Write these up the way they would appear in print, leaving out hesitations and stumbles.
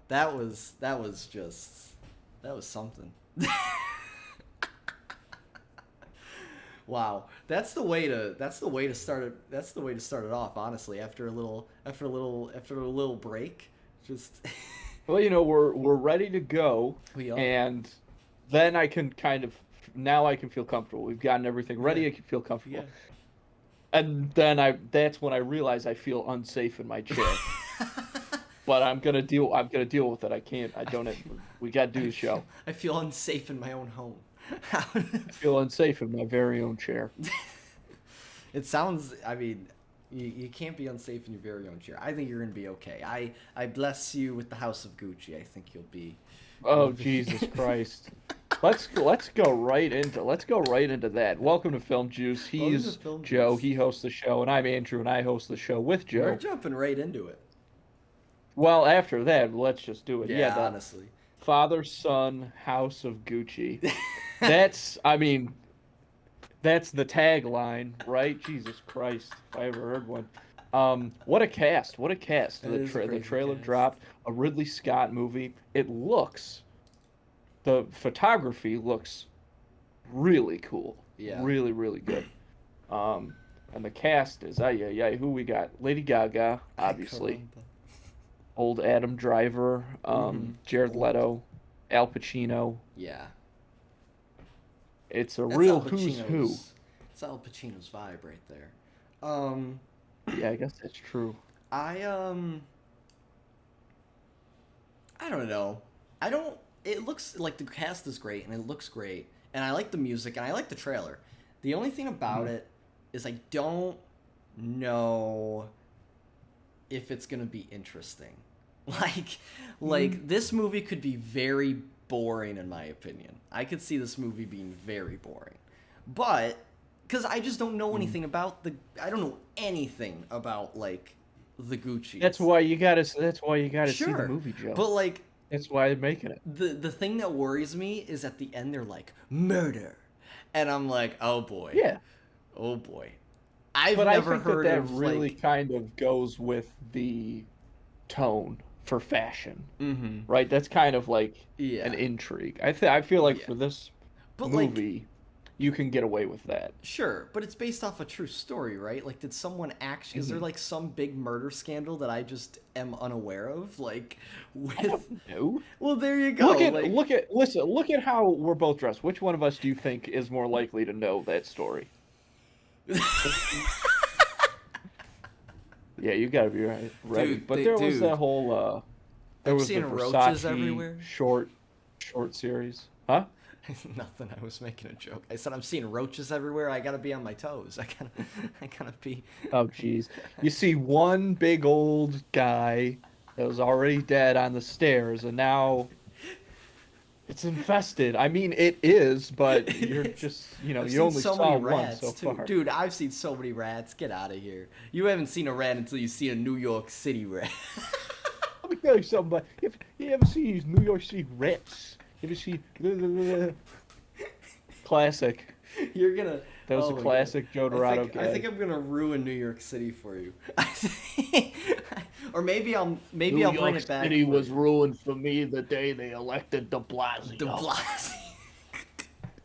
that was something. Wow, that's the way to start it. That's the way to start it off. Honestly, after a little break, just Well, we're ready to go, we are. and then I can kind of now I can feel comfortable. We've gotten everything Yeah, ready. I can feel comfortable, yeah. and then that's when I realize I feel unsafe in my chair. But I'm gonna deal with it. I can't. I don't. We got to do I the feel show. I feel unsafe in my own home. I feel unsafe in my very own chair. It sounds. I mean, you can't be unsafe in your very own chair. I think you're gonna be okay. I bless you with the House of Gucci. I think you'll Oh, be. Jesus Christ. Let's go right into that. Welcome to Film Juice. Welcome to He's Film Joe. Juice. He hosts the show, and I'm Andrew, and I host the show with We're Joe. jumping right into it. Well, after that, let's just do it. Yeah, Yeah, the honestly. father son House of Gucci. That's I mean, that's the tagline, right? Jesus Christ, if I ever heard one. What a cast! What a cast! That is a The crazy trailer cast. dropped. A Ridley Scott movie. The photography looks really cool, Yeah. really really good. Um, and the cast is who we got? Lady Gaga, Ay obviously. caramba. Old Adam Driver, Mm-hmm. Jared Old. Leto, Al Pacino. Yeah. It's a That's real Al who's who. Pacino's. It's Al Pacino's vibe right there. Um, Yeah, I guess that's true. I I don't know. I don't. It looks like the cast is great and it looks great, and I like the music and I like the trailer. The only thing about Mhm. it is I don't know if it's gonna be interesting. Like, Mm. this movie could be very boring in my opinion. I could see this movie being very boring, but because I just don't know Mm. anything about I don't know anything about the That's Gucci's. why you gotta. That's why you gotta see the Sure, movie, Joe. but That's why I'm making it. the thing that worries me is at the end they're like murder, and I'm like, oh boy, Yeah, oh boy. I've but I never think that heard that of really kind of goes with the tone for fashion, mm-hmm. right? That's kind of like an Yeah, intrigue. I feel like yeah, for this but movie, you can get away with that. sure, but it's based off a true story, right? Like, did someone actually? Is there Mhm. some big murder scandal that I just am unaware of? I With. don't know. Well, there you go. Look at how we're both dressed. Which one of us do you think is more likely to know that story? Yeah, you gotta be ready. But there was dude, that whole there I'm was the seeing roaches Versace everywhere. short series. Huh? Nothing. I was making a joke. I said I'm seeing roaches everywhere. I gotta be on my toes. I gotta be. Oh jeez. You see one big old guy that was already dead on the stairs and now it's infested. I mean it is, but you're just, I've you seen only so many saw one rats so too, far. dude. I've seen so many rats. Get out of here. You haven't seen a rat until you see a New York City rat. Let me tell you something, but if you ever see these New York City rats, you ever see classic. You're gonna. That was Oh a my god. classic Joe Dorado I think gag. I'm gonna ruin New York City for you. I think, or maybe New I'll bring York it back City for was you. ruined for me the day they elected De De Blasio. Blasio.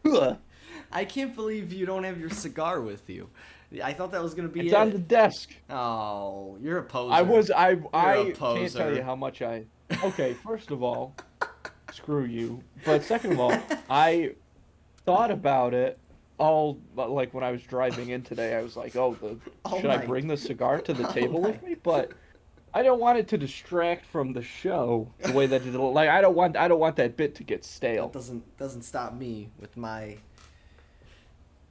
Ugh. I can't believe you don't have your cigar with you. I thought that was gonna be It's on the it. desk. Oh, you're a I poser. was I You're a I can't tell you poser. how much I. Okay, first of all, screw you. But second of all, I thought about it all like when I was driving in today. I was like, "Oh, Oh should I my. bring the cigar to the Oh table my. with me?" But I don't want it to distract from the show the way that it like I don't want that bit to get That stale. doesn't stop me with my.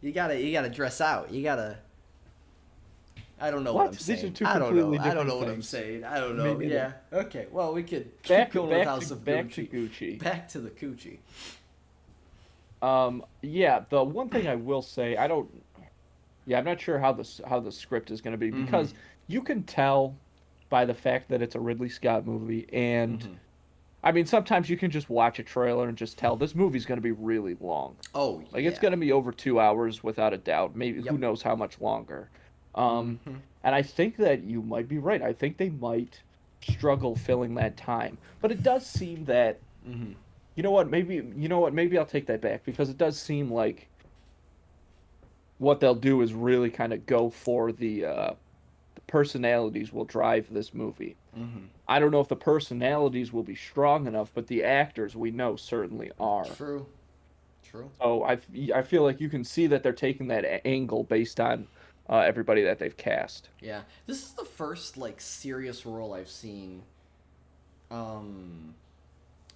You gotta dress out. You gotta. I don't know what What? I'm These are saying. two I don't know. completely I don't different know what I'm things. saying. I don't know. Maybe Yeah. Okay. Well, we could keep back going with House of back to Gucci. Gucci. Back to the Coochie. Yeah, the one thing I will say, yeah, I'm not sure how the script is going to be Mm-hmm. because you can tell by the fact that it's a Ridley Scott movie, and Mm-hmm. I mean sometimes you can just watch a trailer and just tell this movie's going to be really long. Oh Like it's yeah. going to be over 2 hours without a doubt. Maybe who Yep. knows how much longer. Um, Mm-hmm. and I think that you might be right. I think they might. struggle filling that time. But it does seem that Mm-hmm. maybe I'll take that back because it does seem like what they'll do is really kind of go for the personalities will drive this movie. Mm-hmm. I don't know if the personalities will be strong enough, but the actors we know certainly are. True. True. So I feel like you can see that they're taking that angle based on everybody that they've cast. Yeah. This is the first like serious role I've seen. Um,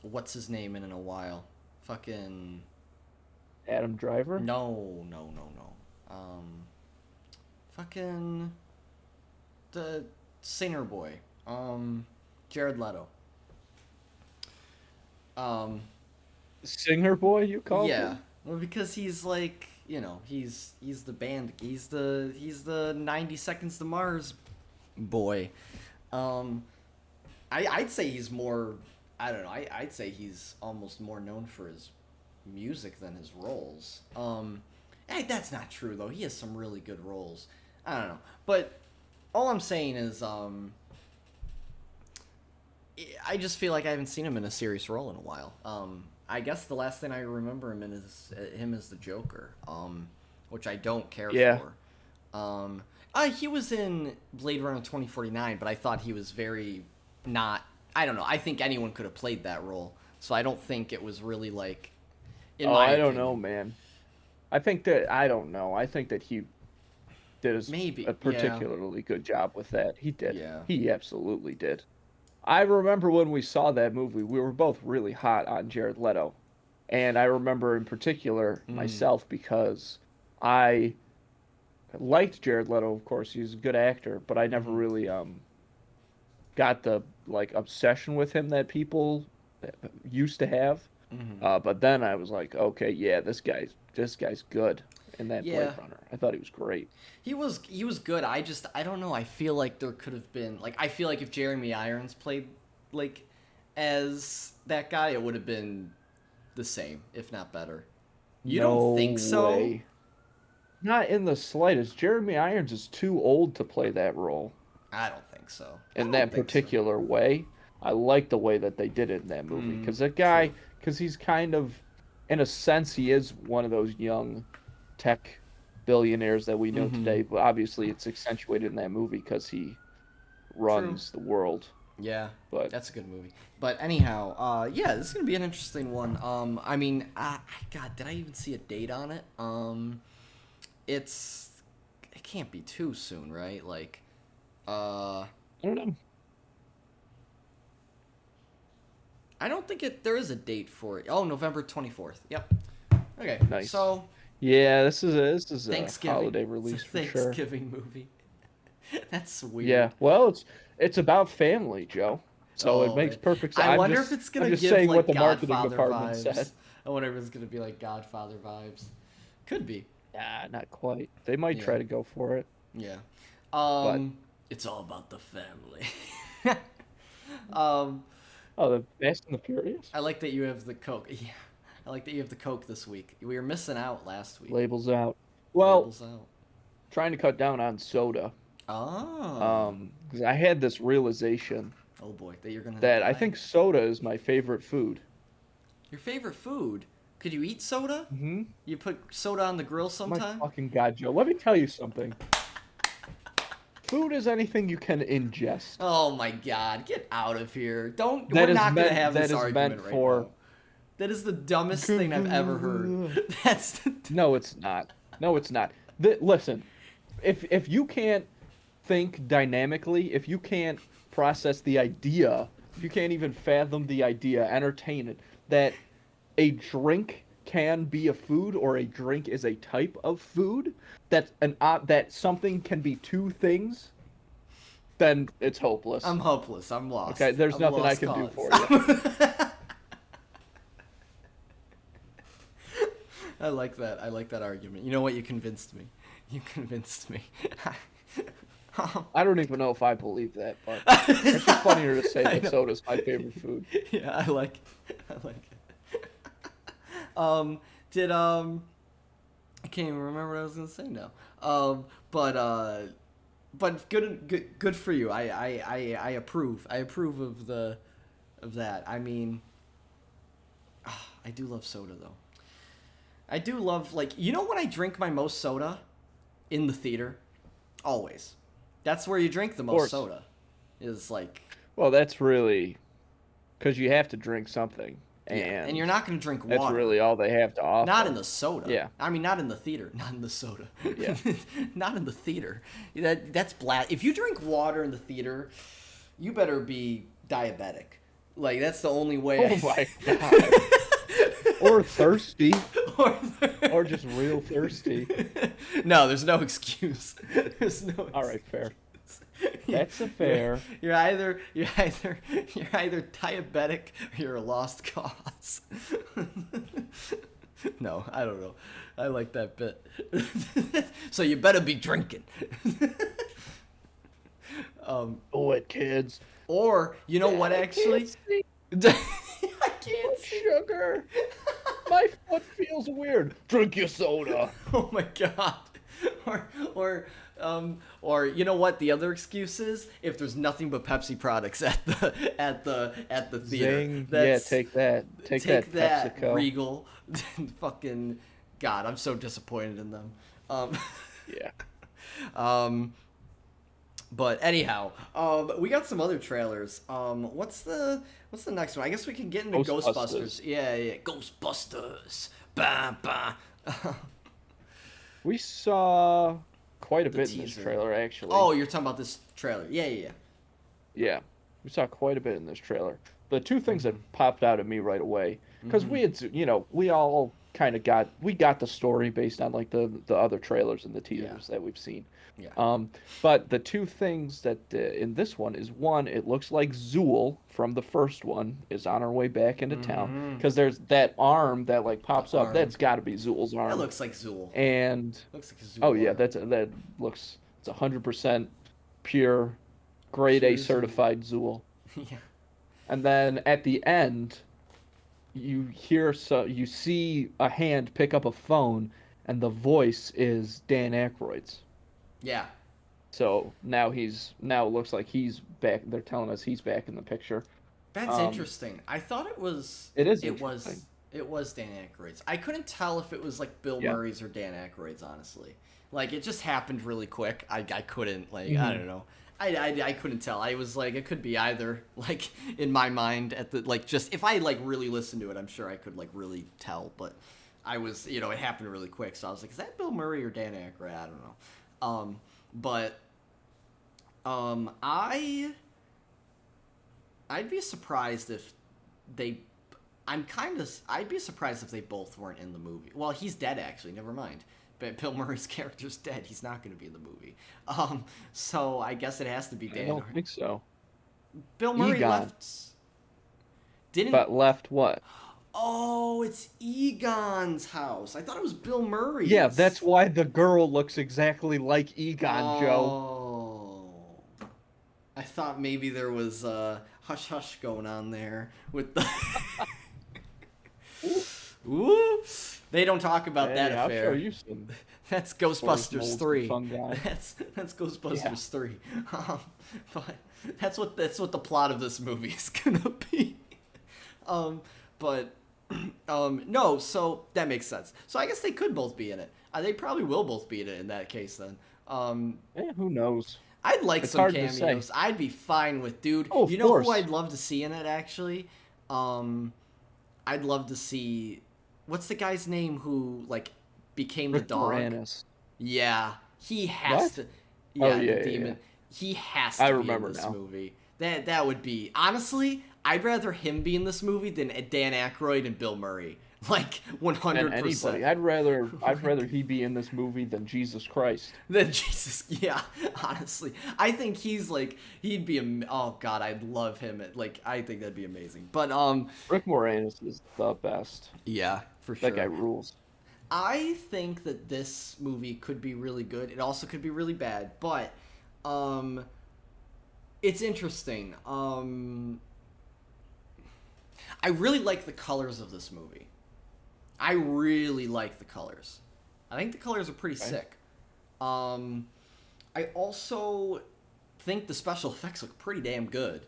what's his name in a while? Fucking Adam Driver? no, no, no, no. Fucking the singer boy. Jared Leto. Um, Singer boy, you call yeah. him? Well, because he's like, he's the band, he's the 90 Seconds to Mars boy. Um, I'd say he's more. I don't know. I'd say he's almost more known for his music than his roles. That's not true though. He has some really good roles. I don't know, but all I'm saying is, I just feel like I haven't seen him in a serious role in a while. I guess the last thing I remember him in is him as the Joker, which I don't care Yeah. for. He was in Blade Runner 2049, but I thought he was very not. I don't know. I think anyone could have played that role, so I don't think it was really like. In my I don't opinion. know, man. I don't know. I think that he did Maybe, a particularly good job with that. He did. Yeah. He absolutely did. I remember when we saw that movie, we were both really hot on Jared Leto. And I remember in particular myself because I liked Jared Leto, of course, he's a good actor, but I never really got the like obsession with him that people used to have. But then I was like, okay, yeah, this guy's good in that Yeah. Blade Runner. I thought he was great. He was good. I don't know. I feel like there could have been like I feel like if Jeremy Irons played like as that guy, it would have been the same, if not better. You don't think so? Way. Not in the slightest. Jeremy Irons is too old to play that role I don't think so. I in don't that think so. particular way. I like the way that they did it in that movie because that guy, because he's kind of, in a sense, he is one of those young tech billionaires that we know today. But obviously, it's accentuated in that movie because he runs the world. Yeah, But that's a good movie. But anyhow, yeah, this is gonna be an interesting one. I mean, God, did I even see a date on it? It can't be too soon, right? Like, I don't know. I don't think there is a date for it. Oh, November 24th. Yep. Okay. Nice. So Yeah, this is a Thanksgiving. holiday release It's a for sure. Thanksgiving movie. That's weird. Yeah, well, it's about family, Joe. So it makes man. perfect sense. I wonder if it's gonna I'm just give saying like what the marketing Godfather department vibes. said. I wonder if it's gonna be like Godfather vibes. Could be. Nah, not quite. They might Yeah. try to go for it. Yeah. But It's all about the family. um, oh, the Fast and the Furious I like that you have the Coke. Yeah. I like that you have the Coke this week. We were missing out last week. labels out. Well, Labels out. trying to cut down on soda. Oh. 'Cause I had this realization Oh boy, that you're gonna that I die. think soda is my favorite food. Your favorite food. Could you eat soda? Mm-hmm. You put soda on the grill My sometime? fucking God, Joe. Let me tell you something. Food is anything you can ingest. Oh my God, get out of here. Don't That we're is not meant- gonna have that this is argument meant right for- now. That is the dumbest thing I've ever heard. That's No, it's not. No, it's not. Listen, if you can't think dynamically, if you can't process the idea, if you can't even fathom the idea, entertain it, that a drink can be a food or a drink is a type of food, that something can be two things, then it's hopeless. I'm hopeless. I'm lost. Okay, there's I'm nothing I lost can do cause. for you. I like that. I like that argument. You know what? You convinced me. You convinced me. I don't even know if I believe that, but it's just funnier to say I that know. soda's my favorite food. Yeah, I like it. I can't even remember what I was gonna say now. But but good for you. I approve. I approve of that. I mean, I do love soda though. I do love, like, you know when I drink my most soda? In the theater. Always. That's where you drink the most soda. Is like... Well, that's really... Because you have to drink something. And you're not going to drink water. That's really all they have to offer. Not in the soda. Yeah. I mean, not in the theater. Not in the soda. Yeah. Not in the theater. That's black. If you drink water in the theater, you better be diabetic. Like, that's the only way. Oh my God. Or thirsty. Or just real thirsty. No, there's no excuse. There's no excuse. All right, fair. That's a fair. You're either diabetic or you're a lost cause. No, I don't know. I like that bit. So you better be drinking. Oh, it, kids. Or you know what? Actually, I can't see sugar. My foot feels weird. Drink your soda. Oh my God. Or you know what? The other excuse is if there's nothing but Pepsi products at the theater. Zing. Yeah, take that. Take that, PepsiCo. Regal. Fucking God, I'm so disappointed in them. Yeah. But anyhow, we got some other trailers. What's the next one? I guess we can get into Ghostbusters. Yeah, Ghostbusters. Bah, bah. We saw quite a bit in this trailer, actually. Oh, you're talking about this trailer? Yeah. Yeah, we saw quite a bit in this trailer. The two things that popped out at me right away, because we had, we all kind of got the story based on like the other trailers and the teasers that we've seen. Yeah. But the two things that in this one is, one, it looks like Zool from the first one is on her way back into town, because there's that arm that like pops up. That's got to be Zool's arm. That looks like Zool. And looks like a Zool. Oh yeah, that looks, it's 100% pure, grade A certified Zool. Yeah. And then at the end, you see a hand pick up a phone, and the voice is Dan Aykroyd's. Yeah. So now it looks like he's back. They're telling us he's back in the picture. That's interesting. I thought it was. It is. It was Dan Aykroyd's. I couldn't tell if it was like Bill Murray's or Dan Aykroyd's. Honestly, like it just happened really quick. I couldn't I don't know. I couldn't tell. I was like, it could be either. Like in my mind, at the just if I really listened to it, I'm sure I could really tell. But I was, it happened really quick, so I was like, is that Bill Murray or Dan Aykroyd? I don't know. I'd be surprised if they. I'd be surprised if they both weren't in the movie. Well, he's dead actually. Never mind. But Bill Murray's character's dead. He's not going to be in the movie. So I guess it has to be Dan. I don't think so. Bill Murray left. But left what? Oh, it's Egon's house. I thought it was Bill Murray's. Yeah, that's why the girl looks exactly like Egon, Joe. Oh. I thought maybe there was a hush-hush going on there with the... Ooh. They don't talk about that affair. I'll show you some. That's Ghostbusters 3. That's Ghostbusters Yeah. 3. But that's what the plot of this movie is gonna be. No, so that makes sense. So I guess they could both be in it. They probably will both be in it in that case then. Who knows? I'd like some cameos. I'd be fine with, dude. Oh, you know who I'd love to see in it actually? I'd love to see, what's the guy's name who became Rick the dog? Moranis. Yeah, he has to. Yeah, the demon. Yeah. He has to be in this movie. That would be, honestly, I'd rather him be in this movie than Dan Aykroyd and Bill Murray. 100%. I'd rather he be in this movie than Jesus Christ. Than Jesus, yeah. Honestly, I think he'd be. Oh God, I'd love him. I think that'd be amazing. But Rick Moranis is the best. Yeah, for sure. That guy rules. I think that this movie could be really good. It also could be really bad, but it's interesting. I really like the colors of this movie. I really like the colors. I think the colors are pretty sick. I also think the special effects look pretty damn good.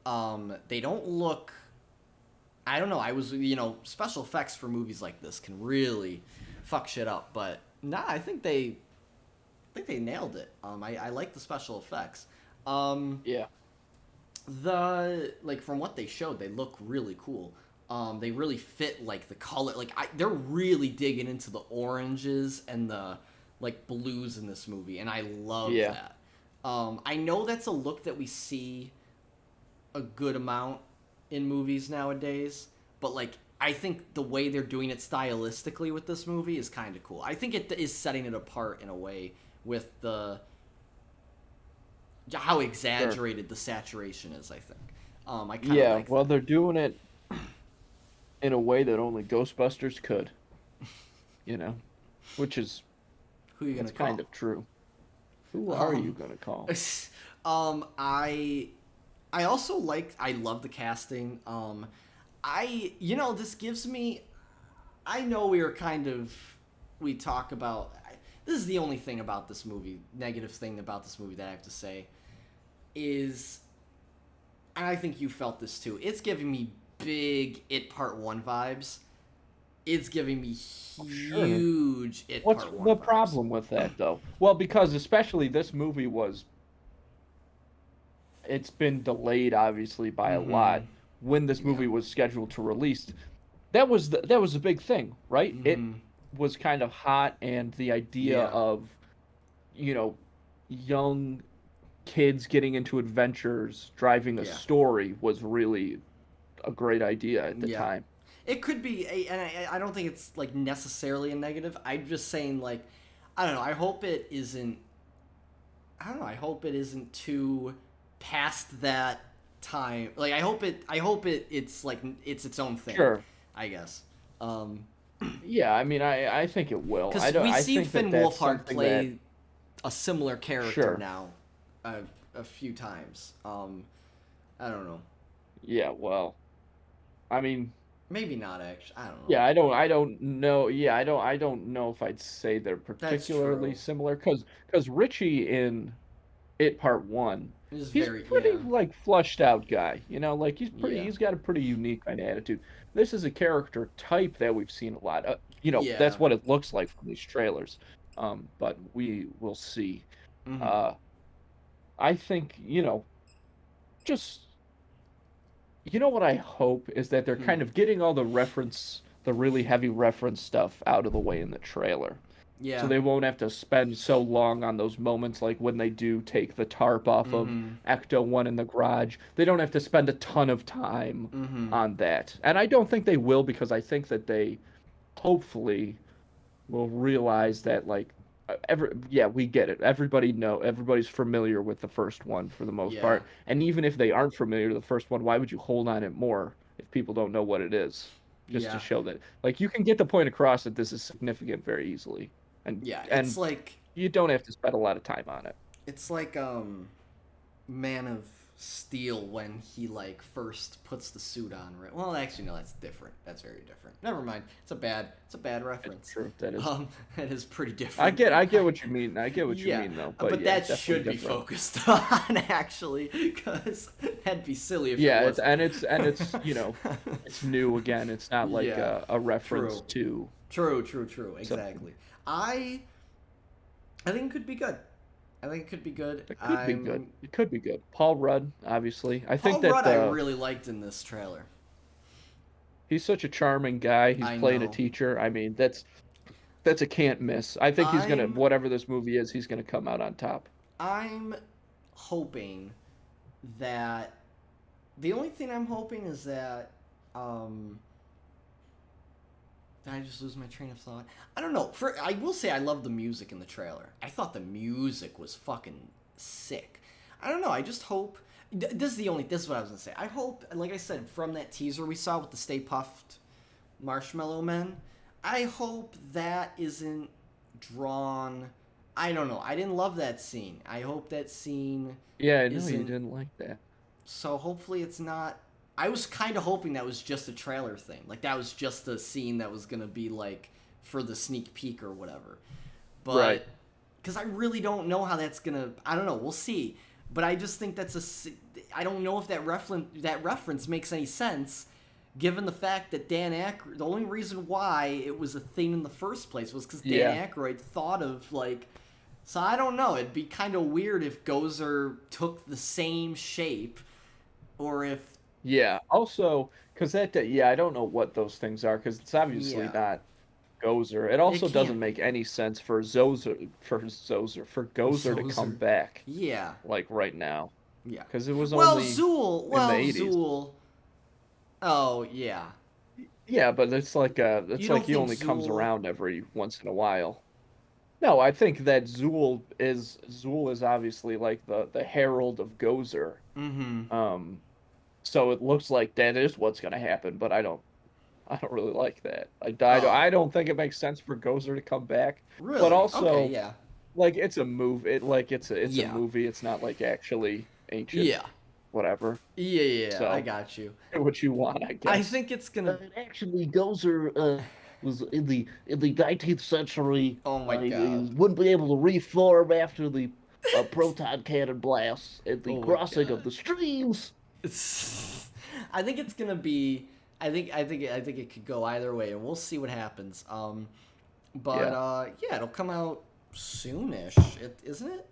They don't look. I don't know. Special effects for movies like this can really fuck shit up, but nah, I think they nailed it. I like the special effects. Yeah. From what they showed, they look really cool. They really fit like the color. They're really digging into the oranges and the like blues in this movie, and I love that. I know that's a look that we see a good amount in movies nowadays, but like I think the way they're doing it stylistically with this movie is kind of cool. I think it is setting it apart in a way with how exaggerated the saturation is. I think. I kind of like. Well, they're doing it in a way that only Ghostbusters could. Which is Who are you gonna call? kind of true. Who are you gonna call? I also I love the casting. This gives me. I know we talk about. This is the only thing about this movie, negative thing about this movie that I have to say, is, and I think you felt this too. It's giving me big It Part 1 vibes. It's giving me huge It What's Part 1 the vibes. problem with that, though? Well, because especially this movie it's been delayed, obviously, by a lot. When this movie was scheduled to release, that was a big thing, right? It was kind of hot, and the idea of, young kids getting into adventures, driving a story was really a great idea at the time. It could be, and I don't think it's like necessarily a negative. I'm just saying, like, I don't know. I hope it isn't. I don't know. I hope it isn't too past that time. Like, I hope it's like it's its own thing. Sure. I guess. Yeah, I mean, I think it will. Because we see Finn Wolfhard play a similar character now, a few times. I don't know. Yeah, well, I mean, maybe not actually. I don't know. Yeah, I don't know. Yeah, I don't know if I'd say they're particularly similar because Richie in It Part 1, he's pretty like flushed out guy. Like he's got a pretty unique kind of attitude. This is a character type that we've seen a lot. That's what it looks like from these trailers. But we will see. I think, just what I hope is that they're kind of getting all the really heavy reference stuff out of the way in the trailer. Yeah. So they won't have to spend so long on those moments, like when they do take the tarp off of Ecto-1 in the garage. They don't have to spend a ton of time on that. And I don't think they will, because I think that they hopefully will realize that, like, we get it. Everybody's familiar with the first one for the most part. And even if they aren't familiar with the first one, why would you hold on it more if people don't know what it is? Just to show that, like, you can get the point across that this is significant very easily. And it's like you don't have to spend a lot of time on it. It's like Man of Steel when he like first puts the suit on, right? Well, actually, no, that's different. That's very different. Never mind. It's a bad reference. It's true. That is. It is pretty different. I get what you mean. I get what you mean, though. But that should be focused on, actually, because that'd be silly if it wasn't. it's it's new again. It's not like a reference to. True. Exactly. I think it could be good. It could be good. It could be good. Paul Rudd, obviously. Paul Rudd I really liked in this trailer. He's such a charming guy. He's playing a teacher. I mean, that's a can't miss. I think he's gonna, whatever this movie is, he's gonna come out on top. I'm hoping that the only thing I'm hoping is that did I just lose my train of thought? I don't know. I will say I love the music in the trailer. I thought the music was fucking sick. I don't know. I just hope. This is what I was gonna say. I hope, like I said, from that teaser we saw with the Stay Puft Marshmallow Men, I hope that isn't drawn. I don't know. I didn't love that scene. I hope that scene. Yeah, I know you didn't like that. So hopefully it's not. I was kind of hoping that was just a trailer thing. Like, that was just a scene that was going to be, like, for the sneak peek or whatever. But because I really don't know how that's gonna. I don't know. We'll see. But I just think I don't know if that reference makes any sense, given the fact that Dan Aykroyd. The only reason why it was a thing in the first place was because Dan Yeah. Aykroyd thought of like. So I don't know. It'd be kind of weird if Gozer took the same shape, or if Yeah. Also, because yeah, I don't know what those things are because it's obviously yeah, not Gozer. It it also doesn't can't make be. any sense for Gozer to come Zozer. back Yeah, like right now yeah. because it was Well, only Zool. in the Well, 80s. Zool. Oh yeah. Yeah, but You it's like don't he think only comes Zool? around every once in a while. No, I think that Zool is obviously like the herald of Gozer. Mm-hmm. Um, so it looks like that is what's gonna happen, but I don't really like that. I Oh, don't think it makes sense for Gozer to come back, but really? Okay. also Yeah. like it's a move. It's a Yeah. movie. It's not like actually ancient, Yeah. whatever. Yeah. Yeah. I So got you. do what you want, I I guess. think it's gonna. It actually Gozer was in the 19th century. Oh my He god. wouldn't be able to reform after the proton cannon blasts and the Oh my crossing of god. the streams. I think it's gonna be. I think it could go either way, and we'll see what happens. But Yeah. yeah, it'll come out soonish. It isn't it?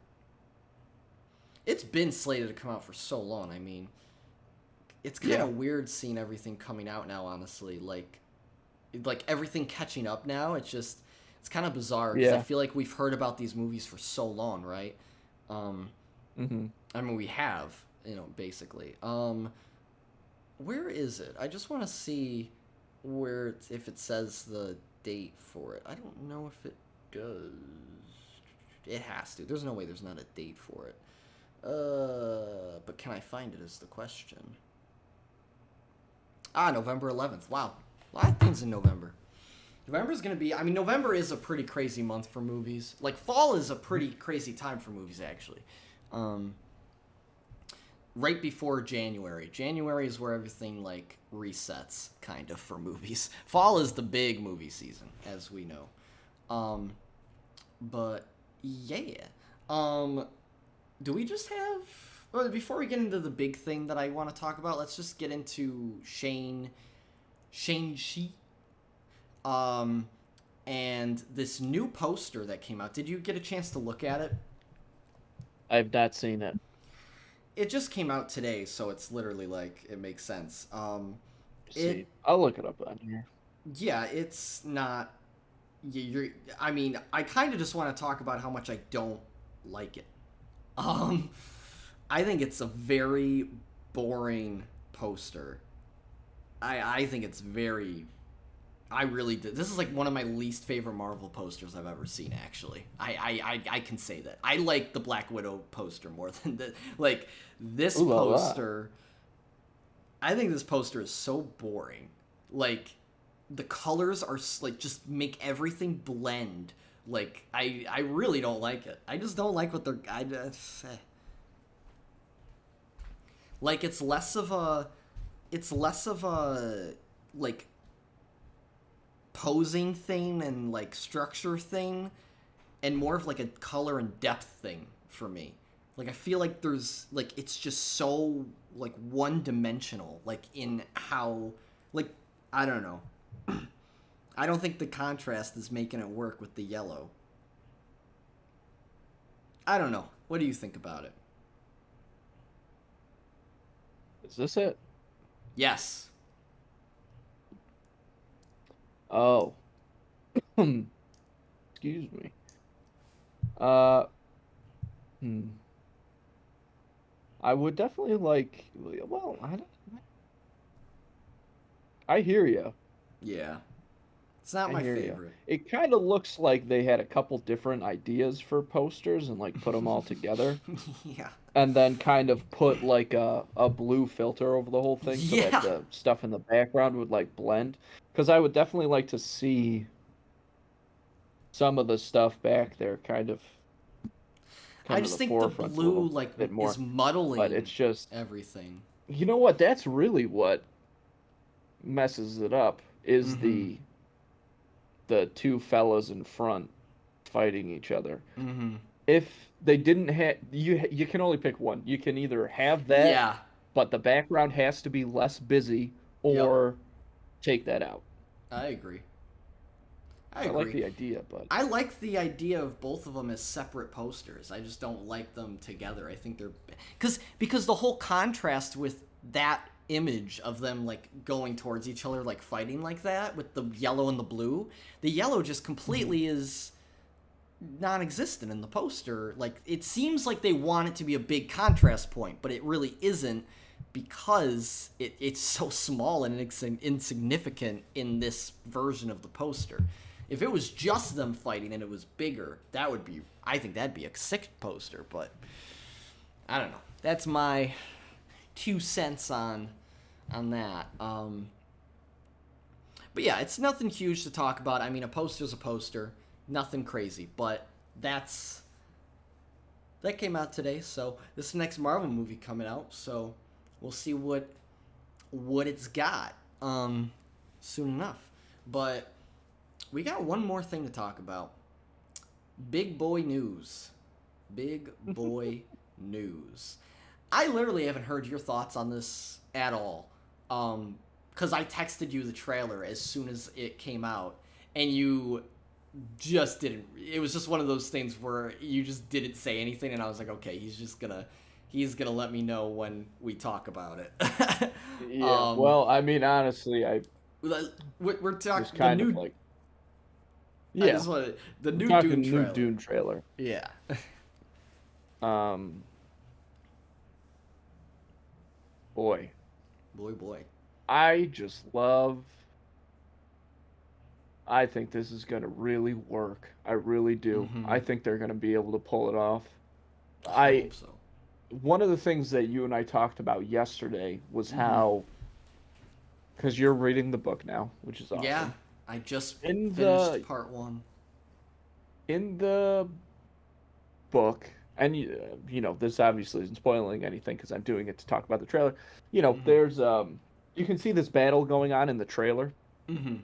It's been slated to come out for so long. I mean, it's kind Yeah. of weird seeing everything coming out now. Honestly, like everything catching up now. It's kind of bizarre because I Yeah. feel like we've heard about these movies for so long, right? Um, Hmm. I mean, we have, basically. Where is it? I just want to see if it says the date for it. I don't know if it does. It has to. There's no way there's not a date for it. But can I find it is the question. Ah, November 11th. Wow. A lot of things in November. November's going to be, I mean, November is a pretty crazy month for movies. Like, fall is a pretty crazy time for movies, actually. Um, right before January. January is where everything, like, resets, kind of, for movies. Fall is the big movie season, as we know. But, yeah. Do we just have... Well, before we get into the big thing that I want to talk about, let's just get into Shang-Chi. And this new poster that came out. Did you get a chance to look at it? I've not seen it. It just came out today, so it's literally like it makes sense. See, I'll look it up on here. Yeah, it's not. You're. I mean, I kind of just want to talk about how much I don't like it. Um, I think it's a very boring poster. I think it's very. I really did. This is like one of my least favorite Marvel posters I've ever seen. Actually, I can say that I like the Black Widow poster more than the like this Ooh la la. poster. I think this poster is so boring. Like the colors are like just make everything blend. Like I really don't like it. I just don't like what they're. I just, like it's less of a. It's less of a like posing thing and like structure thing and more of like a color and depth thing for me. Like I feel like there's like it's just so like one dimensional like in how like I don't know. I don't think the contrast is making it work with the yellow. I don't know. What do you think about it? Is this it? Yes. Oh. Excuse me. Uh, hmm. I would definitely like. Well, I don't. I hear you. Yeah. It's not I my hear you. favorite. It kind of looks like they had a couple different ideas for posters and like put them all together, Yeah. and then kind of put like a blue filter over the whole thing so that Yeah. the stuff in the background would like blend. Because I would definitely like to see some of the stuff back there I come to just the think the forefront a blue little like bit more. is But it's muddling just, everything. you know what? That's really what messes it up is Mm-hmm. the two fellas in front. fighting each other. Mm-hmm. If they didn't have you can only pick one. You can either have that, Yeah. but the background has to be less busy, Yep. or take that out. I agree. I I like agree. the idea, but I like the idea of both of them as separate posters. I just don't like them together. I think they're because the whole contrast with that image of them like going towards each other like fighting like that with the yellow and the blue, the yellow just completely is non-existent in the poster. Like it seems like they want it to be a big contrast point, but it really isn't because it's so small and insignificant in this version of the poster. If it was just them fighting and it was bigger, that would be, I think that'd be a sick poster, but I don't know. That's my 2 cents on that. But yeah, it's nothing huge to talk about. I mean, a poster's a poster, nothing crazy, but that came out today. So this is the next Marvel movie coming out, so we'll see what it's got soon enough. But we got one more thing to talk about. Big boy news. Big boy news. I literally haven't heard your thoughts on this at all. Because I texted you the trailer as soon as it came out, and you just didn't. It was just one of those things where you just didn't say anything, and I was like, okay, he's gonna let me know when we talk about it. yeah. Well, I mean, honestly, I we're talking was the kind new. of like, I yeah, just wanted the we're new talking Dune new trailer. Dune trailer. Yeah. Um, boy, Boy. I just love. I think this is gonna really work. I really do. Mm-hmm. I think they're gonna be able to pull it off. I hope so. One of the things that you and I talked about yesterday was Mm-hmm. how, because you're reading the book now, which is awesome. Yeah, I just In finished part 1. In the book, and you know, this obviously isn't spoiling anything because I'm doing it to talk about the trailer. You know, Mm-hmm. there's you can see this battle going on in the trailer, Mm-hmm.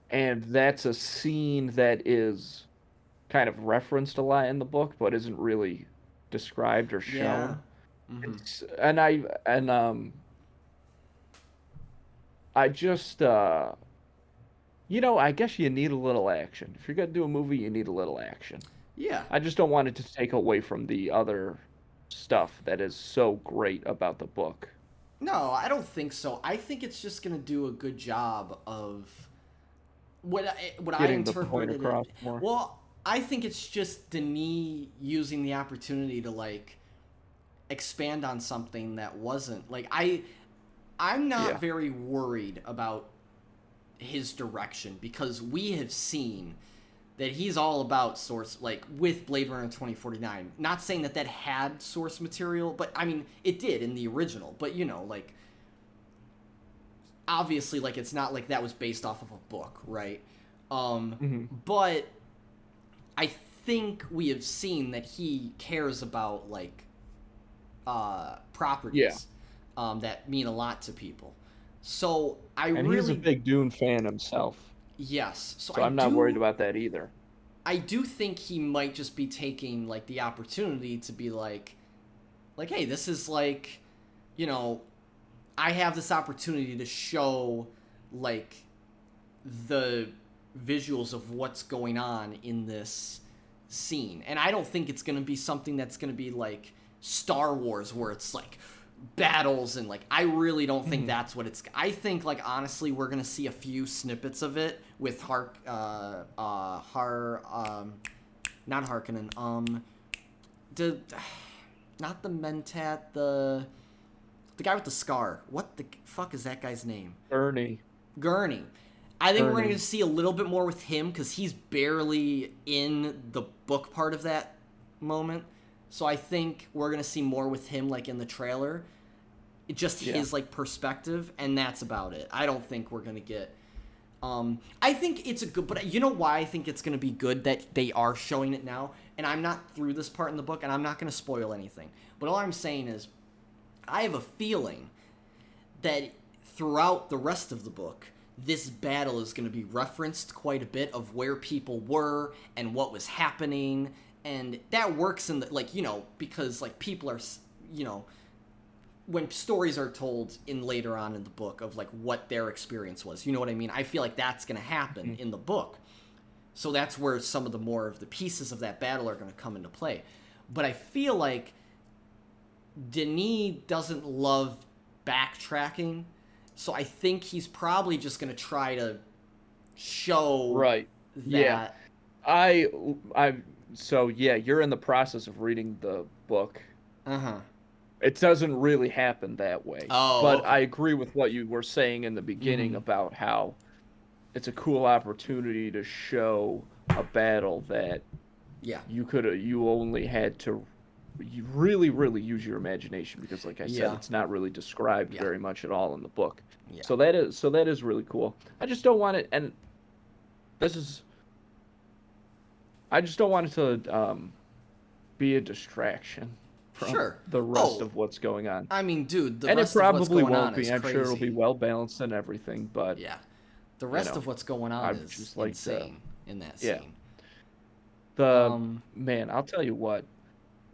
and that's a scene that is kind of referenced a lot in the book, but isn't really described or Yeah. shown. Mm-hmm. I just you know, I guess you need a little action. If you're gonna do a movie, you need a little action. Yeah. I just don't want it to take away from the other stuff that is so great about the book. No, I don't think so. I think it's just gonna do a good job of what I Getting the point interpreted across it. more. Well, I think it's just Denis using the opportunity to like expand on something that wasn't like I'm not Yeah. very worried about his direction because we have seen that he's all about source, like with Blade Runner 2049. Not saying that had source material, but I mean it did in the original. But you know, like obviously, like it's not like that was based off of a book, right? But I think we have seen that he cares about like properties that mean a lot to people. So And he's a big Dune fan himself. yes. So I'm not worried about that either. I do think he might just be taking like the opportunity to be like, hey, this is like, you know, I have this opportunity to show like the visuals of what's going on in this scene. And I don't think it's going to be something that's going to be like Star Wars where it's like battles and like I really don't think that's what it's. I think like honestly we're going to see a few snippets of it with not Harkonnen, not the Mentat, the guy with the scar. What the fuck is that guy's name? Gurney. I think we're going to see a little bit more with him because he's barely in the book part of that moment. So I think we're going to see more with him like in the trailer. Just his like perspective, and that's about it. I don't think we're going to get... I think it's a good... But you know why I think it's going to be good that they are showing it now? And I'm not through this part in the book, and I'm not going to spoil anything. But all I'm saying is I have a feeling that throughout the rest of the book, this battle is going to be referenced quite a bit of where people were and what was happening, and that works in the, like, you know, because like people are, you know, when stories are told in later on in the book of like what their experience was, you know what I mean? I feel like that's going to happen in the book. So that's where some of the more of the pieces of that battle are going to come into play. But I feel like Denis doesn't love backtracking, so I think he's probably just going to try to show Right. that. Yeah. I so yeah, you're in the process of reading the book. Uh-huh. It doesn't really happen that way. Oh, But okay. I agree with what you were saying in the beginning about how it's a cool opportunity to show a battle that Yeah. you only had to you really use your imagination, because like I said, Yeah. it's not really described Yeah. very much at all in the book. Yeah. So that is really cool. I just don't want it, and this is I just don't want it to be a distraction from Sure. the rest Oh, of what's going on. I mean, dude, the And it rest of what's probably going won't on be. is I'm sure it'll be crazy. well balanced and everything, but Yeah. The you rest know, of what's going on I'd is just like to, insane in that yeah. scene. The Um, man, I'll tell you what,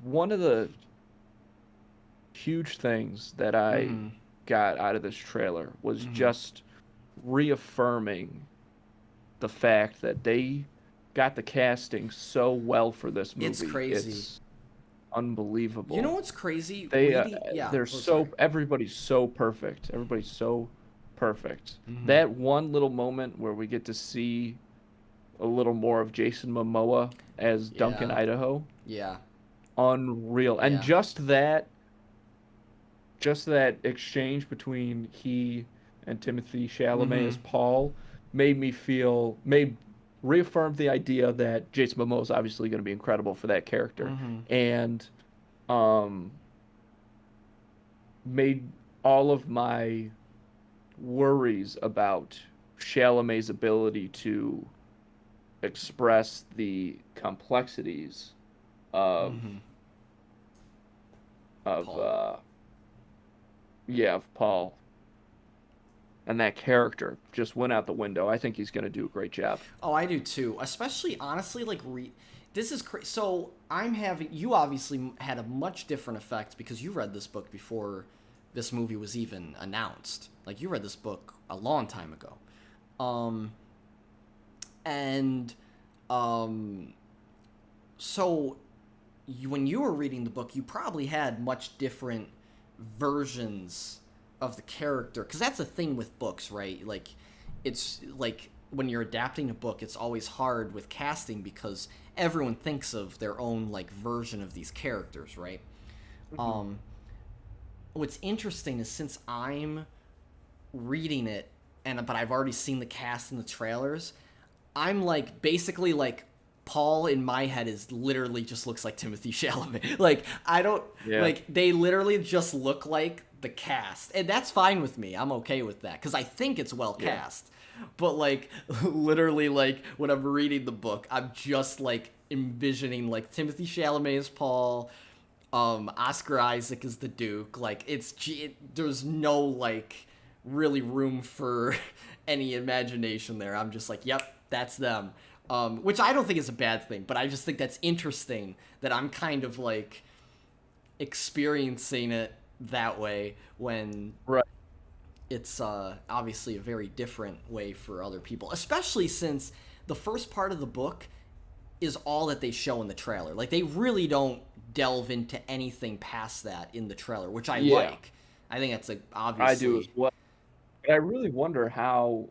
one of the huge things that I mhm. got out of this trailer was Mhm. just reaffirming the fact that they got the casting so well for this It's movie. crazy. It's You know unbelievable. what's crazy? They Reading, yeah. they're Oh, so sorry. everybody's so perfect. Everybody's so perfect. Mhm. That one little moment where we get to see a little more of Jason Momoa as Duncan Yeah. Idaho, Yeah. unreal. And Yeah. just that exchange between he and Timothy Chalamet as Mhm. Paul made reaffirmed the idea that Jason Momoa is obviously going to be incredible for that character, Mhm. and um made all of my worries about Chalamet's ability to express the complexities of Mhm. of Paul. yeah, of Paul and that character just went out the window. I think he's going to do a great job. Oh, I do too. Especially, honestly, like this is crazy. So I'm having you obviously had a much different effect because you read this book before this movie was even announced. Like you read this book a long time ago, um, and um, so when you were reading the book, you probably had much different versions of the character because that's a thing with books, right? Like it's like when you're adapting a book, it's always hard with casting because everyone thinks of their own like version of these characters, right? Mhm. um what's interesting is since I'm reading it but I've already seen the cast in the trailers, I'm like basically like Paul in my head is literally just looks like Timothy Chalamet. Like I don't Yeah. like they literally just look like the cast, and that's fine with me. I'm okay with that because I think it's well Yeah. cast. But like literally like when I'm reading the book, I'm just like envisioning like Timothy Chalamet as Paul, Oscar Isaac is the Duke. Like there's no like really room for any imagination there. I'm just like, yep, that's them. Which I don't think is a bad thing, but I just think that's interesting that I'm kind of like experiencing it that way when Right. it's obviously a very different way for other people, especially since the first part of the book is all that they show in the trailer. Like they really don't delve into anything past that in the trailer, which I Yeah. like. I think that's like I do as obviously. well. But I really wonder how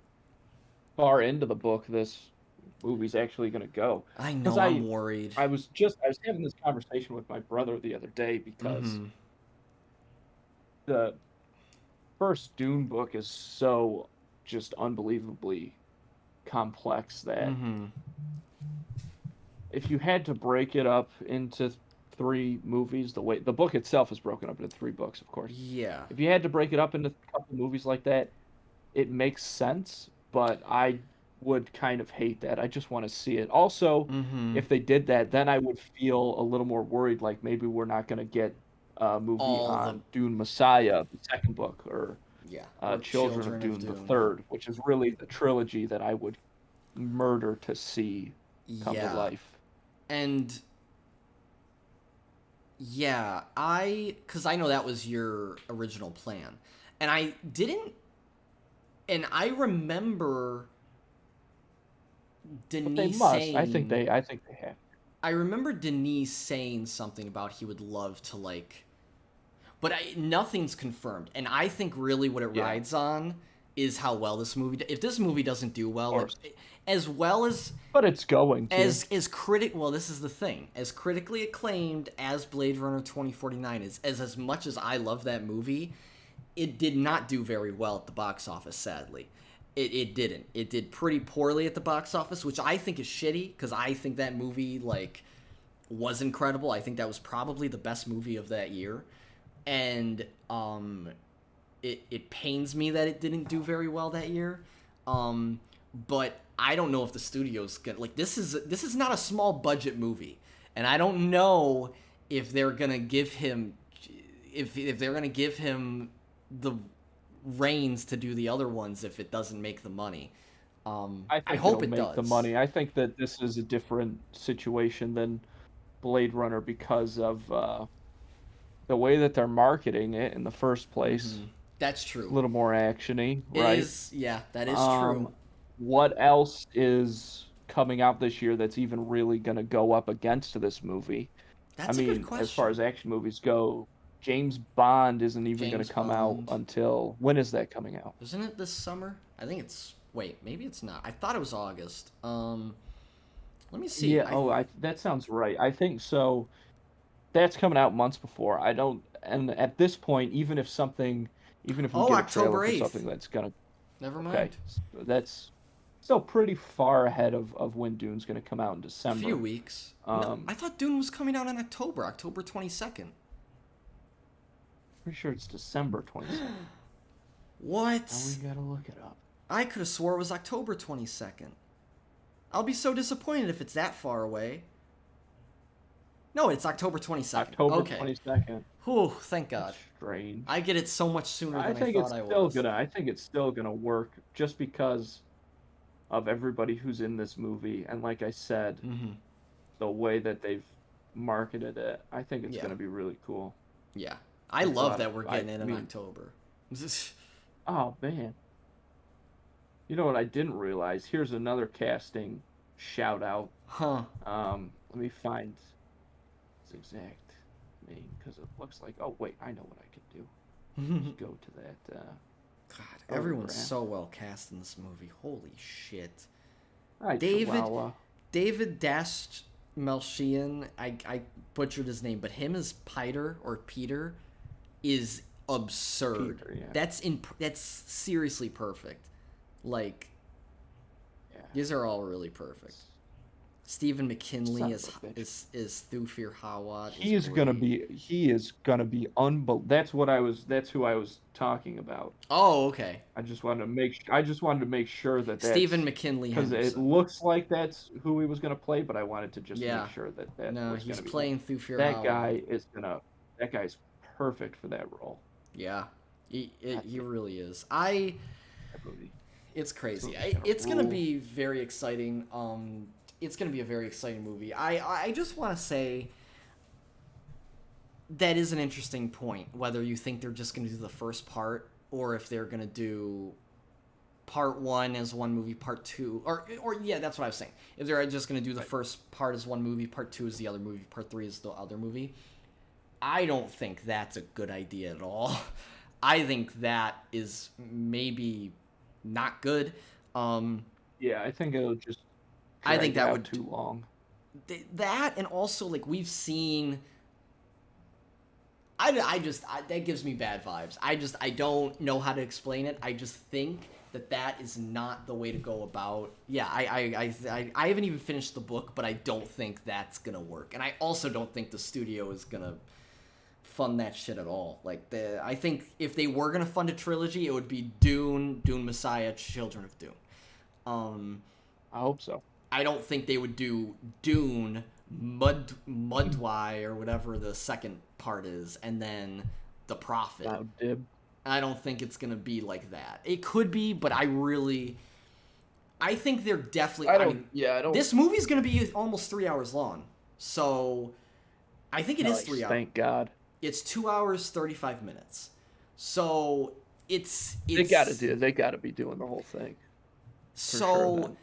far into the book this movie's actually going to go. I Because know I'm worried. I was having this conversation with my brother the other day, because Mm-hmm. the first Dune book is so just unbelievably complex that Mm-hmm. if you had to break it up into three movies, the book itself is broken up into three books, of course. Yeah. If you had to break it up into a couple movies like that, it makes sense, but I would kind of hate that. I just want to see it. Also, Mm-hmm. if they did that, then I would feel a little more worried, like maybe we're not going to get a movie All the on Dune Messiah, the second book, or Yeah. Or Children of Dune, the third, which is really the trilogy that I would murder to see come to Yeah. life. And yeah, cuz I know that was your original plan. And I remember But they Denise must. saying I think they have. I remember Denise saying something about he would love to but nothing's confirmed. And I think really what it Yeah. rides on is how well this movie. If this movie doesn't do well, Of course. as well as But it's going to. as critic. Well, this is the thing. As critically acclaimed as Blade Runner 2049 is, as much as I love that movie, it did not do very well at the box office. Sadly, it didn't. It did pretty poorly at the box office, which I think is shitty because I think that movie was incredible. I think that was probably the best movie of that year, and it pains me that it didn't do very well that year. But I don't know if the studio's gonna this is not a small budget movie, and I don't know if they're gonna give him if they're gonna give him the reins to do the other ones if it doesn't make the money. I hope it make does. the money. I think that this is a different situation than Blade Runner because of the way that they're marketing it in the first place. Mm-hmm. That's true. A little more actiony, right? Yeah, that is true. What else is coming out this year that's even really going to go up against this movie? That's a good question. As far as action movies go, James Bond isn't even going to come out until... When is that coming out? Isn't it this summer? I think it's... Wait, maybe it's not. I thought it was August. Let me see. Yeah, that sounds right. I think so. That's coming out months before. And at this point, even if we get a trailer October for 8th. something that's going to... Never mind. Okay, that's still pretty far ahead of when Dune's going to come out in December. A few weeks. No, I thought Dune was coming out in October 22nd. Pretty sure it's December 22nd. What? Now we gotta look it up. I could have swore it was October 22nd. I'll be so disappointed if it's that far away. No, it's October 22nd. October 22nd. Whew, thank God. That's strange. I get it so much sooner than I thought I was. I think it's still gonna work just because of everybody who's in this movie, and like I said, the way that they've marketed it, I think it's gonna be really cool. Yeah, I love that we're getting it in October. Oh man, you know what I didn't realize? Here's another casting shout out. Huh. Let me find its exact name because it looks like. Oh wait, I know what I could do. Just go to that. God, everyone's so well cast in this movie. Holy shit. Right, David Dastmalchian, I butchered his name, but him as Peter is absurd. Peter, yeah. That's seriously perfect. These are all really perfect. Stephen McKinley is Thufir Hawat. He is gonna be unbelievable. That's who I was talking about. Oh, okay. I just wanted to make sure that Stephen McKinley, because it looks like that's who he was gonna play, but I wanted to just make sure that no, was he's gonna playing be Thufir Hawat. That guy's perfect for that role. Yeah, he really is. It's crazy. It's gonna be very exciting. It's going to be a very exciting movie. I just want to say that is an interesting point, whether you think they're just going to do the first part or if they're going to do part one as one movie, part two, or yeah, that's what I was saying. If they're just going to do the first part as one movie, part two is the other movie, part three is the other movie. I don't think that's a good idea at all. I think that is maybe not good. Yeah, I think it'll just... I think that would too long. That, and also we've seen. That gives me bad vibes. I don't know how to explain it. I just think that is not the way to go about. Yeah, I haven't even finished the book, but I don't think that's gonna work, and I also don't think the studio is gonna fund that shit at all. I think if they were gonna fund a trilogy, it would be Dune, Messiah, Children of Dune. I hope so. I don't think they would do Dune, Mudwai, or whatever the second part is, and then The Prophet. I don't think it's gonna be like that. It could be, but I think they're definitely. I mean, I don't. this movie's gonna be almost 3 hours long, so I think it is Nice, 3 hours. thank God. It's 2 hours 35 minutes, so They gotta be doing the whole thing. So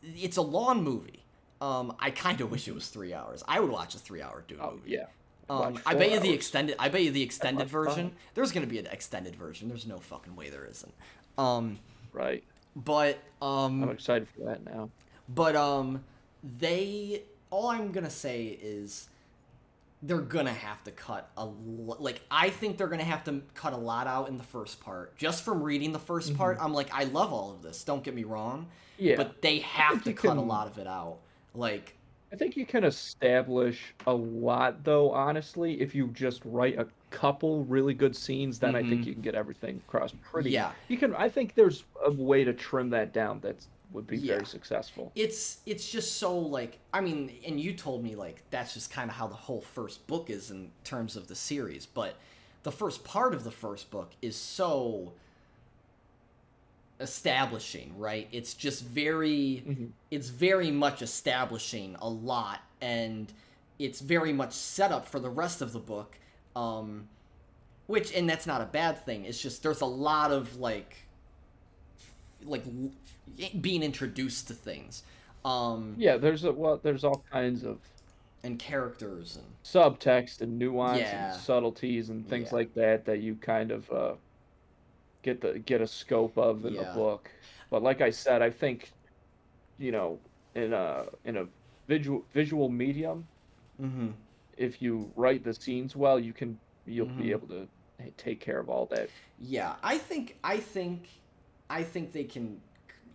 it's a long movie. I kind of wish it was 3 hours. I would watch a 3 hour Dune movie. Yeah. I bet you the extended. I bet you the extended version. There's gonna be an extended version. There's no fucking way there isn't. Right. But I'm excited for that now. But they. All I'm gonna say is they're gonna have to cut I think they're gonna have to cut a lot out in the first part. Just from reading the first part, I'm like, I love all of this. Don't get me wrong. Yeah. But they have to cut a lot of it out. Like, I think you can establish a lot, though, honestly, if you just write a couple really good scenes, then I think you can get everything across pretty. Yeah. I think there's a way to trim that down that would be very successful. It's just so, like, I mean, and you told me, like, that's just kind of how the whole first book is in terms of the series, but the first part of the first book is so establishing, right? It's just it's very much establishing a lot, and it's very much set up for the rest of the book, and that's not a bad thing. It's just there's a lot of like being introduced to things. There's all kinds of and characters and subtext and nuance and subtleties and things like that you kind of get a scope of in the book. But like I said, I think, in a visual medium, if you write the scenes well, you'll be able to take care of all that. Yeah, I think they can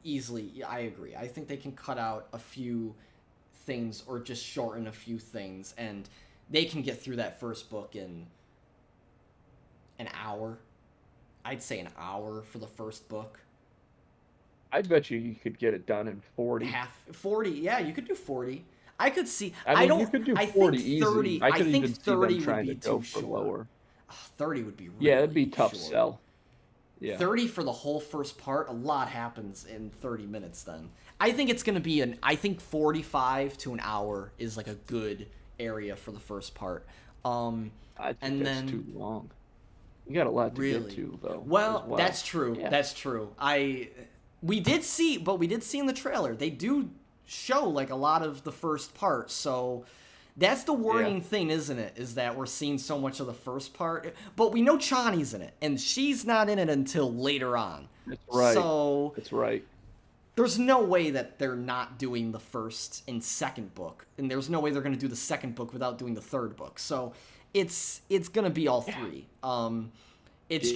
easily. I agree. I think they can cut out a few things or just shorten a few things, and they can get through that first book in an hour. I'd say an hour for the first book. I bet you could get it done in 40. 40, yeah, you could do 40. I could see. You could do 40 easy. I could even see them trying to go for lower. 30 would be really it'd be tough sell. Yeah. 30 for the whole first part, a lot happens in 30 minutes then. I think it's going to be I think 45 to an hour is like a good area for the first part. I think that's too long. You got a lot to get to, though. Well, that's true. Yeah. That's true. We did see in the trailer, they do show like a lot of the first part, so that's the worrying thing, isn't it? Is that we're seeing so much of the first part, but we know Chani's in it, and she's not in it until later on. That's right. So that's right. There's no way that they're not doing the first and second book, and there's no way they're going to do the second book without doing the third book. So it's going to be all three. It's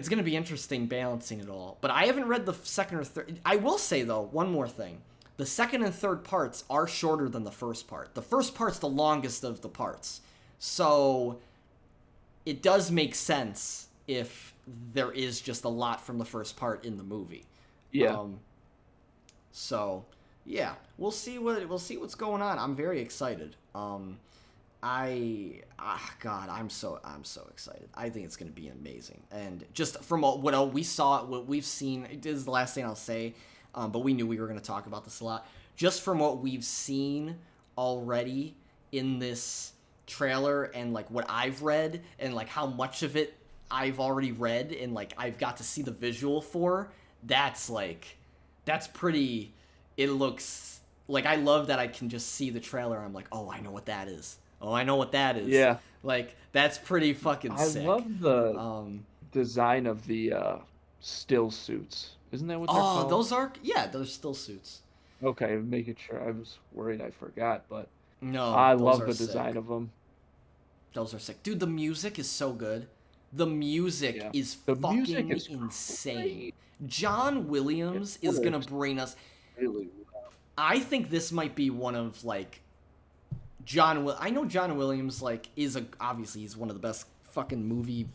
going to be interesting balancing it all. But I haven't read the second or third. I will say, though, one more thing. The second and third parts are shorter than the first part. The first part's the longest of the parts. So it does make sense if there is just a lot from the first part in the movie. Yeah. We'll see what's going on. I'm very excited. I'm so excited. I think it's going to be amazing. And just from what we've seen, this is the last thing I'll say, but we knew we were going to talk about this a lot. Just from what we've seen already in this trailer and like what I've read and like how much of it I've already read and like I've got to see the visual for, that's pretty, it looks like, I love that I can just see the trailer. I'm like, oh, I know what that is. Oh, I know what that is. Yeah. Like, that's pretty fucking sick. I love the design of the still suits. Isn't that what they're called? Those still suits. Okay, making sure. I was worried I forgot, but no, I love the design of them. Those are sick. Dude, the music is so good. The music is fucking insane. Great. John Williams is going to bring us... Really well. I think this might be one of, like... I know John Williams, like, obviously he's one of the best fucking movie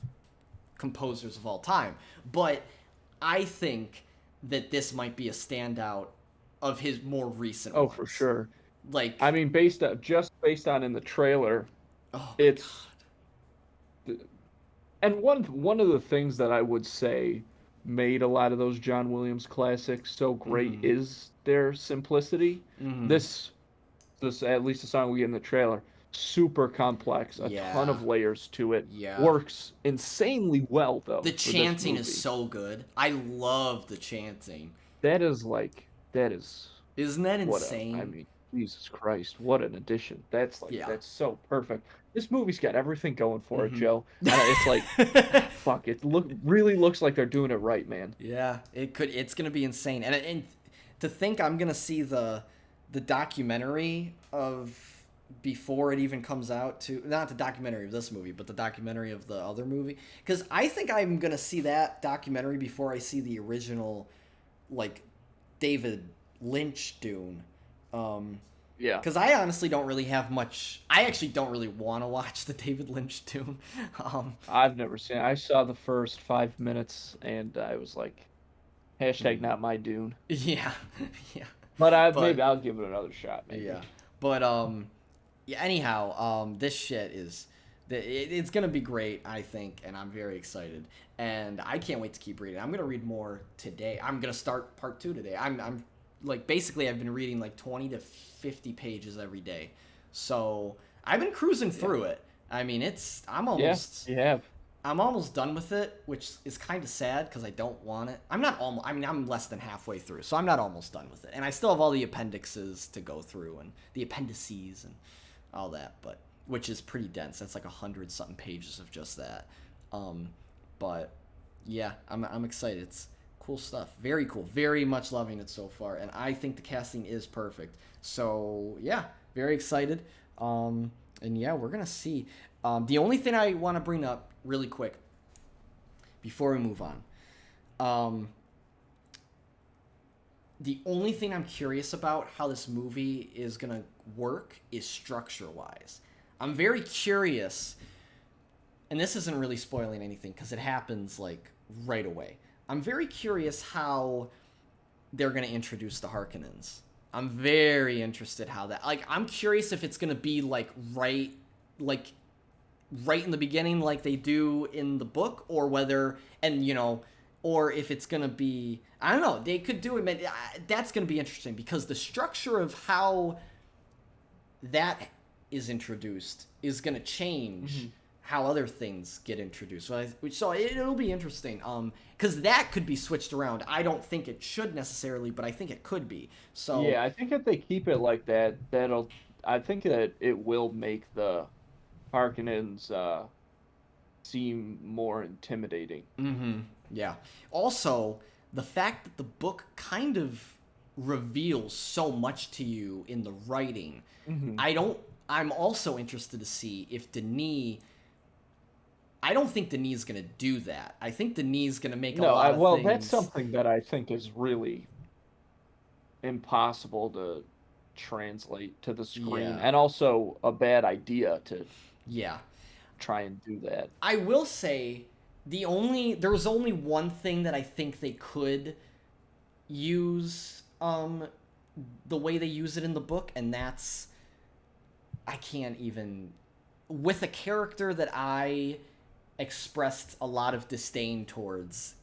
composers of all time, but I think that this might be a standout of his more recent ones. For sure. Like, I mean, based on in the trailer, it's And one of the things that I would say made a lot of those John Williams classics so great Mm-hmm. is their simplicity. Mm-hmm. This this at least the song we get in the trailer, super complex, a ton Yeah. of layers to it. Yeah. Works insanely well The though for this chanting is movie. so good. I love the chanting. That is Isn't that what a I insane? mean, Jesus Christ, what an addition. Yeah. That's so perfect. This movie's got everything going for it, Mm-hmm. Joe. And it's like fuck, it really looks like they're doing it right, man. Yeah, it could. It's gonna be insane, and to think I'm gonna see the documentary of before it even comes out to not the documentary of this movie, but the documentary of the other movie, because I think I'm gonna see that documentary before I see the original, like David Lynch Dune. Yeah. Because I honestly don't really have much. I actually don't really want to watch the David Lynch Dune. Um, I've never seen it. I saw the first 5 minutes and I was like, hashtag not my Dune. yeah, yeah. But maybe But I'll give it another shot, maybe. yeah, but yeah. Anyhow, this shit is, it's gonna be great, I think, and I'm very excited, and I can't wait to keep reading. I'm gonna read more today. I'm gonna start part 2 today. I'm like basically I've been reading like 20 to 50 pages every day, so I've been cruising through it. I mean, Yeah, you have. I'm almost done with it, which is kind of sad because I don't want it. I'm not almost. I mean, I'm less than halfway through, so I'm not almost done with it, and I still have all the appendixes to go through and the appendices and all that, but which is pretty dense. That's like 100 something pages of just that. Um, but yeah, I'm excited. It's cool stuff. Very cool. Very much loving it so far, and I think the casting is perfect. So yeah, very excited. And yeah, we're gonna see. The only thing I want to bring up really quick before we move on. The only thing I'm curious about how this movie is going to work is structure-wise. I'm very curious, and this isn't really spoiling anything because it happens like right away. I'm very curious how they're going to introduce the Harkonnens. I'm very interested how that, like, I'm curious if it's going to be like right in the beginning like they do in the book, or whether, and you know, or if it's gonna be, I don't know, they could do it, man. That's gonna be interesting because the structure of how that is introduced is gonna change how other things get introduced, so it'll be interesting, because that could be switched around. I don't think it should necessarily, but I think it could be. So Yeah, I think if they keep it like that, I think that it will make the Harkonnens seem more intimidating. yeah. Also, the fact that the book kind of reveals so much to you in the writing, I'm also interested to see if Denis. I don't think Denis is gonna do that. I think Denis is gonna make a lot of well, things. that's something that I think is really impossible to translate to the screen, Yeah. and also a bad idea to Yeah. try and do that. I will say there was only one thing that I think they could use the way they use it in the book, and that's, I can't even, with a character that I expressed a lot of disdain towards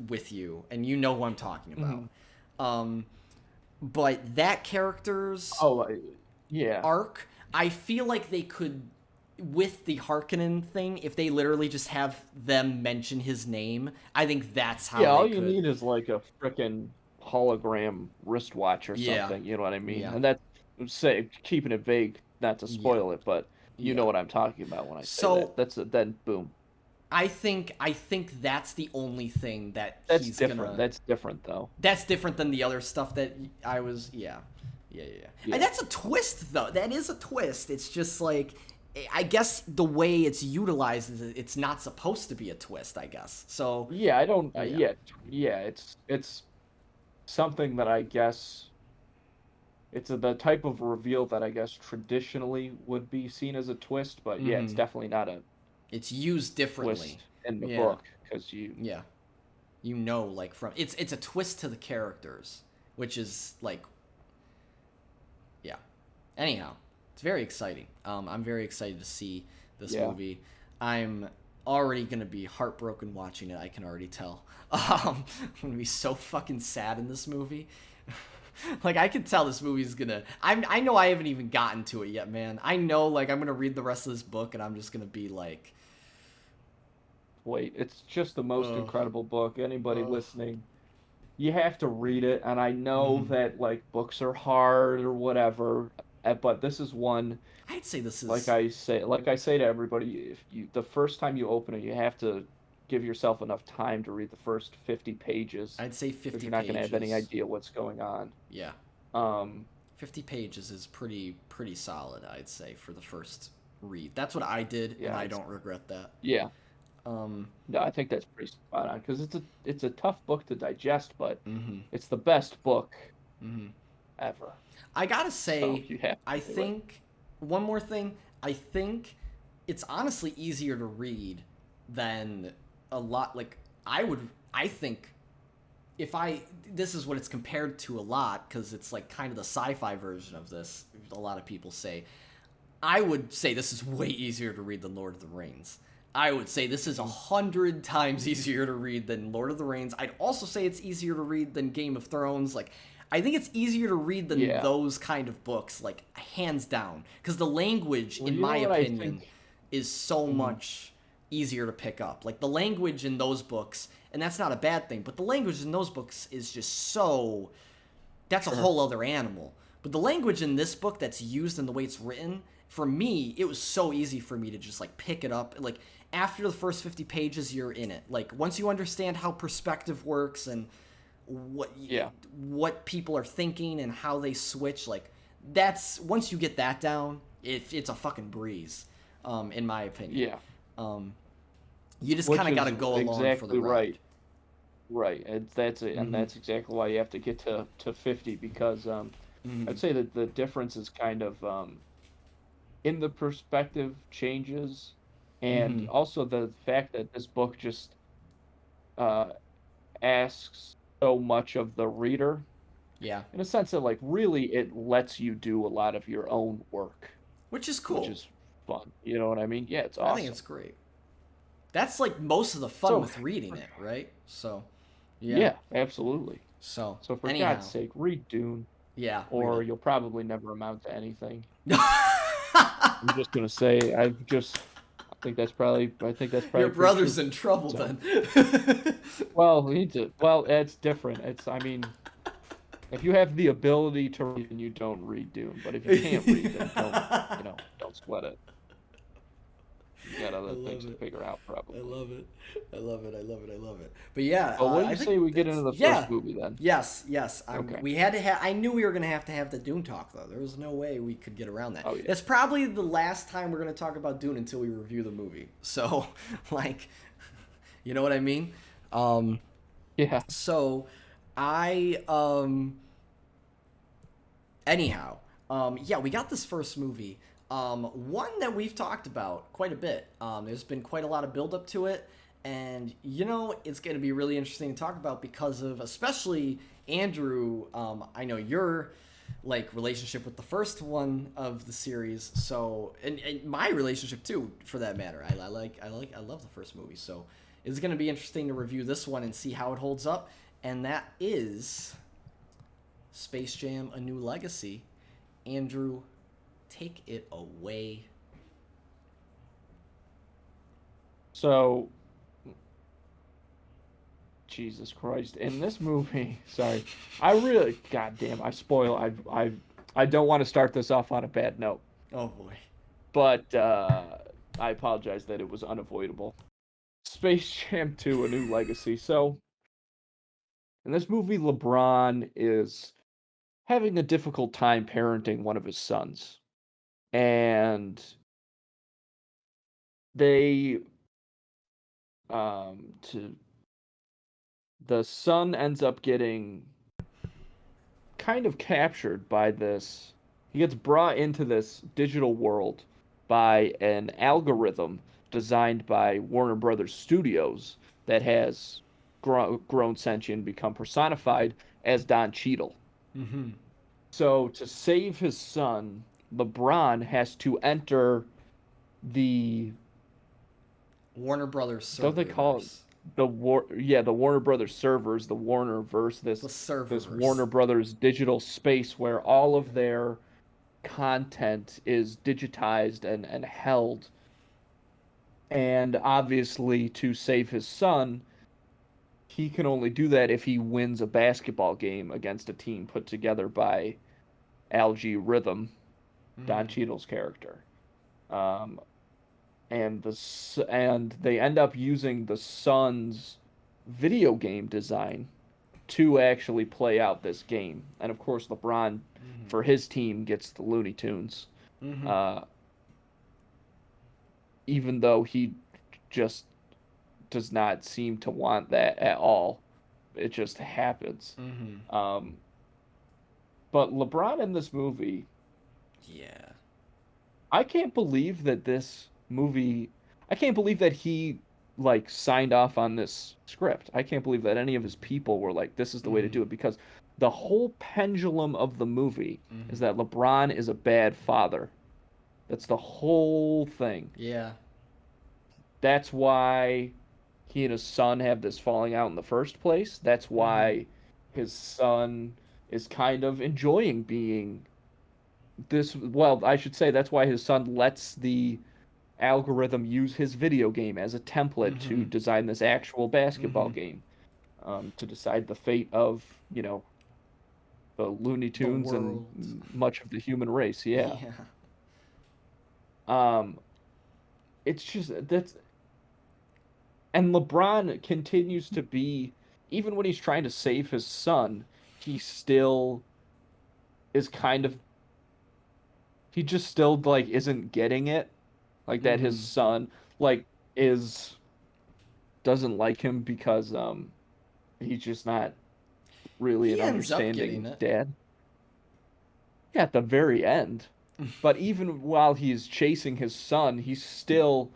with you, and you know who I'm talking about. But that character's Yeah. arc, I feel like they could, with the Harkonnen thing, if they literally just have them mention his name, I think that's how. Yeah, all they you could. need is like a frickin' hologram wristwatch or Yeah. something. You know what I mean? Yeah. And that's keeping it vague, not to spoil it, but you know Yeah. what I'm talking about when I say So- that. Then boom. I think that's the only thing that That's he's different. gonna. That's different though. That's different than the other stuff that I was. Yeah. And that's a twist, though. That is a twist. It's just like, I guess the way it's utilized is it's not supposed to be a twist, I guess. So Yeah, I don't. Yeah. It's something that I guess it's the type of reveal that I guess traditionally would be seen as a twist, but yeah, it's definitely not a it's used differently twist in the Yeah. book because you. Yeah. You know, like from it's a twist to the characters, which is like, yeah. Anyhow, it's very exciting. I'm very excited to see this Yeah. movie. I'm already gonna be heartbroken watching it. I can already tell. I'm gonna be so fucking sad in this movie. Like, I can tell this movie's gonna. I know I haven't even gotten to it yet, man. I know, like, I'm gonna read the rest of this book and I'm just gonna be like, Wait, it's just the most ugh, incredible book. Anybody ugh. listening, you have to read it. And I know Mhm. that like books are hard or whatever, but this is one. I'd say this Like is. I say to everybody, if you the first time you open it, you have to give yourself enough time to read the first 50 pages I'd say because 50 you're not going to have any pages. idea what's going on. Yeah. Um, 50 pages is pretty solid, I'd say, for the first read. That's what I did, and yeah, I don't regret that. yeah. Um, No, I think that's pretty spot on because it's a tough book to digest, but mhm, it's the best book mhm. ever. I gotta So say, you have I to do it. think one more thing. I think it's honestly easier to read than a lot. Like, I would. I think if I this is what it's compared to a lot because it's like kind of the sci-fi version of this. A lot of people say. I would say this is way easier to read than Lord of the Rings. I would say this is 100 times easier to read than Lord of the Rings. I'd also say it's easier to read than Game of Thrones. Like, I think it's easier to read than Yeah. those kind of books, like hands down, because the language, Well, in you my know what I opinion, think? is so Mhm. much easier to pick up. Like the language in those books, and that's not a bad thing, but the language in those books is just so that's a Sure. whole other animal. But the language in this book that's used and the way it's written, for me, it was so easy for me to just like pick it up. Like after the first 50 pages, you're in it. Like once you understand how perspective works and what Yeah. what people are thinking and how they switch, like that's once you get that down, it's a fucking breeze, in my opinion. Yeah. Um, you just kind Which of got to is go along for the exactly ride. right. Right. And that's it. And Mm-hmm. that's exactly why you have to get to 50 because Mm-hmm. I'd say that the difference is kind of in the perspective changes and Mm-hmm. also the fact that this book just uh asks so much of the reader Yeah, in a sense that like really it lets you do a lot of your own work, which is which cool. is fun. You know what I mean? Yeah, it's I think awesome. it's great. That's like most of the fun So with reading it, right? So, yeah. yeah, absolutely. So, So for God's anyhow, sake, read Dune, yeah, read or it. you'll probably never amount to anything. I'm just gonna say I think that's Your probably pretty brother's true. in trouble So then. well, we need to well, it's different. It's I mean, if you have the ability to read and you don't read Dune, but if you can't read, then don't sweat it. You got I other things love to it. figure out I probably. love it. I love it. I love it. I love it. But yeah, But what do I you think say we get into that's the yeah. first movie then? Yes, yes. Okay. We had to have. I knew we were gonna have the Dune talk though. There was no way we could get around that. Oh yeah. That's probably the last time we're gonna talk about Dune until we review the movie. So, like, you know what I mean? Um, Yeah. so, I anyhow, yeah, we got this first movie. One that we've talked about quite a bit. There's been quite a lot of build up to it, and it's going to be really interesting to talk about because of especially Andrew. I know your like relationship with the first one of the series, so and my relationship too, for that matter. I love the first movie, so it's going to be interesting to review this one and see how it holds up, and that is Space Jam: A New Legacy. Andrew, take it away. So Jesus Christ. In this movie, sorry. goddamn, I don't want to start this off on a bad note, Oh boy. but I apologize that it was unavoidable. Space Jam 2: A New Legacy. So, in this movie LeBron is having a difficult time parenting one of his sons. And they to the son ends up getting kind of captured by this. He gets brought into this digital world by an algorithm designed by Warner Brothers Studios that has grown sentient, become personified as Don Cheadle. Mm-hmm. So to save his son, LeBron has to enter the Warner Brothers Don't they call it servers. the Warner Brothers servers, the Warner verse, The this Warner servers. Brothers digital space where all of their content is digitized and held. And obviously, to save his son, he can only do that if he wins a basketball game against a team put together by Algae Rhythm, Don Mm-hmm. Cheadle's character. Um, and they end up using the son's video game design to actually play out this game. And of course, LeBron, Mm-hmm. for his team, gets the Looney Tunes. Mm-hmm. Uh, even though he just does not seem to want that at all. It just happens. Mm-hmm. Um, but LeBron in this movie, Yeah. I can't believe that this movie, I can't believe that he like signed off on this script. I can't believe that any of his people were like, this is the way to Mm-hmm. do it because the whole pendulum of the movie is Mm-hmm. that LeBron is a bad father. That's the whole thing. Yeah. That's why he and his son have this falling out in the first place. That's Mm-hmm. why his son is kind of enjoying being this. Well, I should say that's why his son lets the algorithm use his video game as a template to Mm-hmm. design this actual basketball Mm-hmm. game, to decide the fate of, the Looney The Tunes and world. much of the human race. Yeah. Yeah. Um, it's just that's and LeBron continues to be, even when he's trying to save his son, he still is kind of, he just still like isn't getting it. Like that his Mm-hmm. son like is doesn't like him because he's just not really an He ends up getting understanding it. dad. Yeah, at the very end. But even while he's chasing his son, he's still,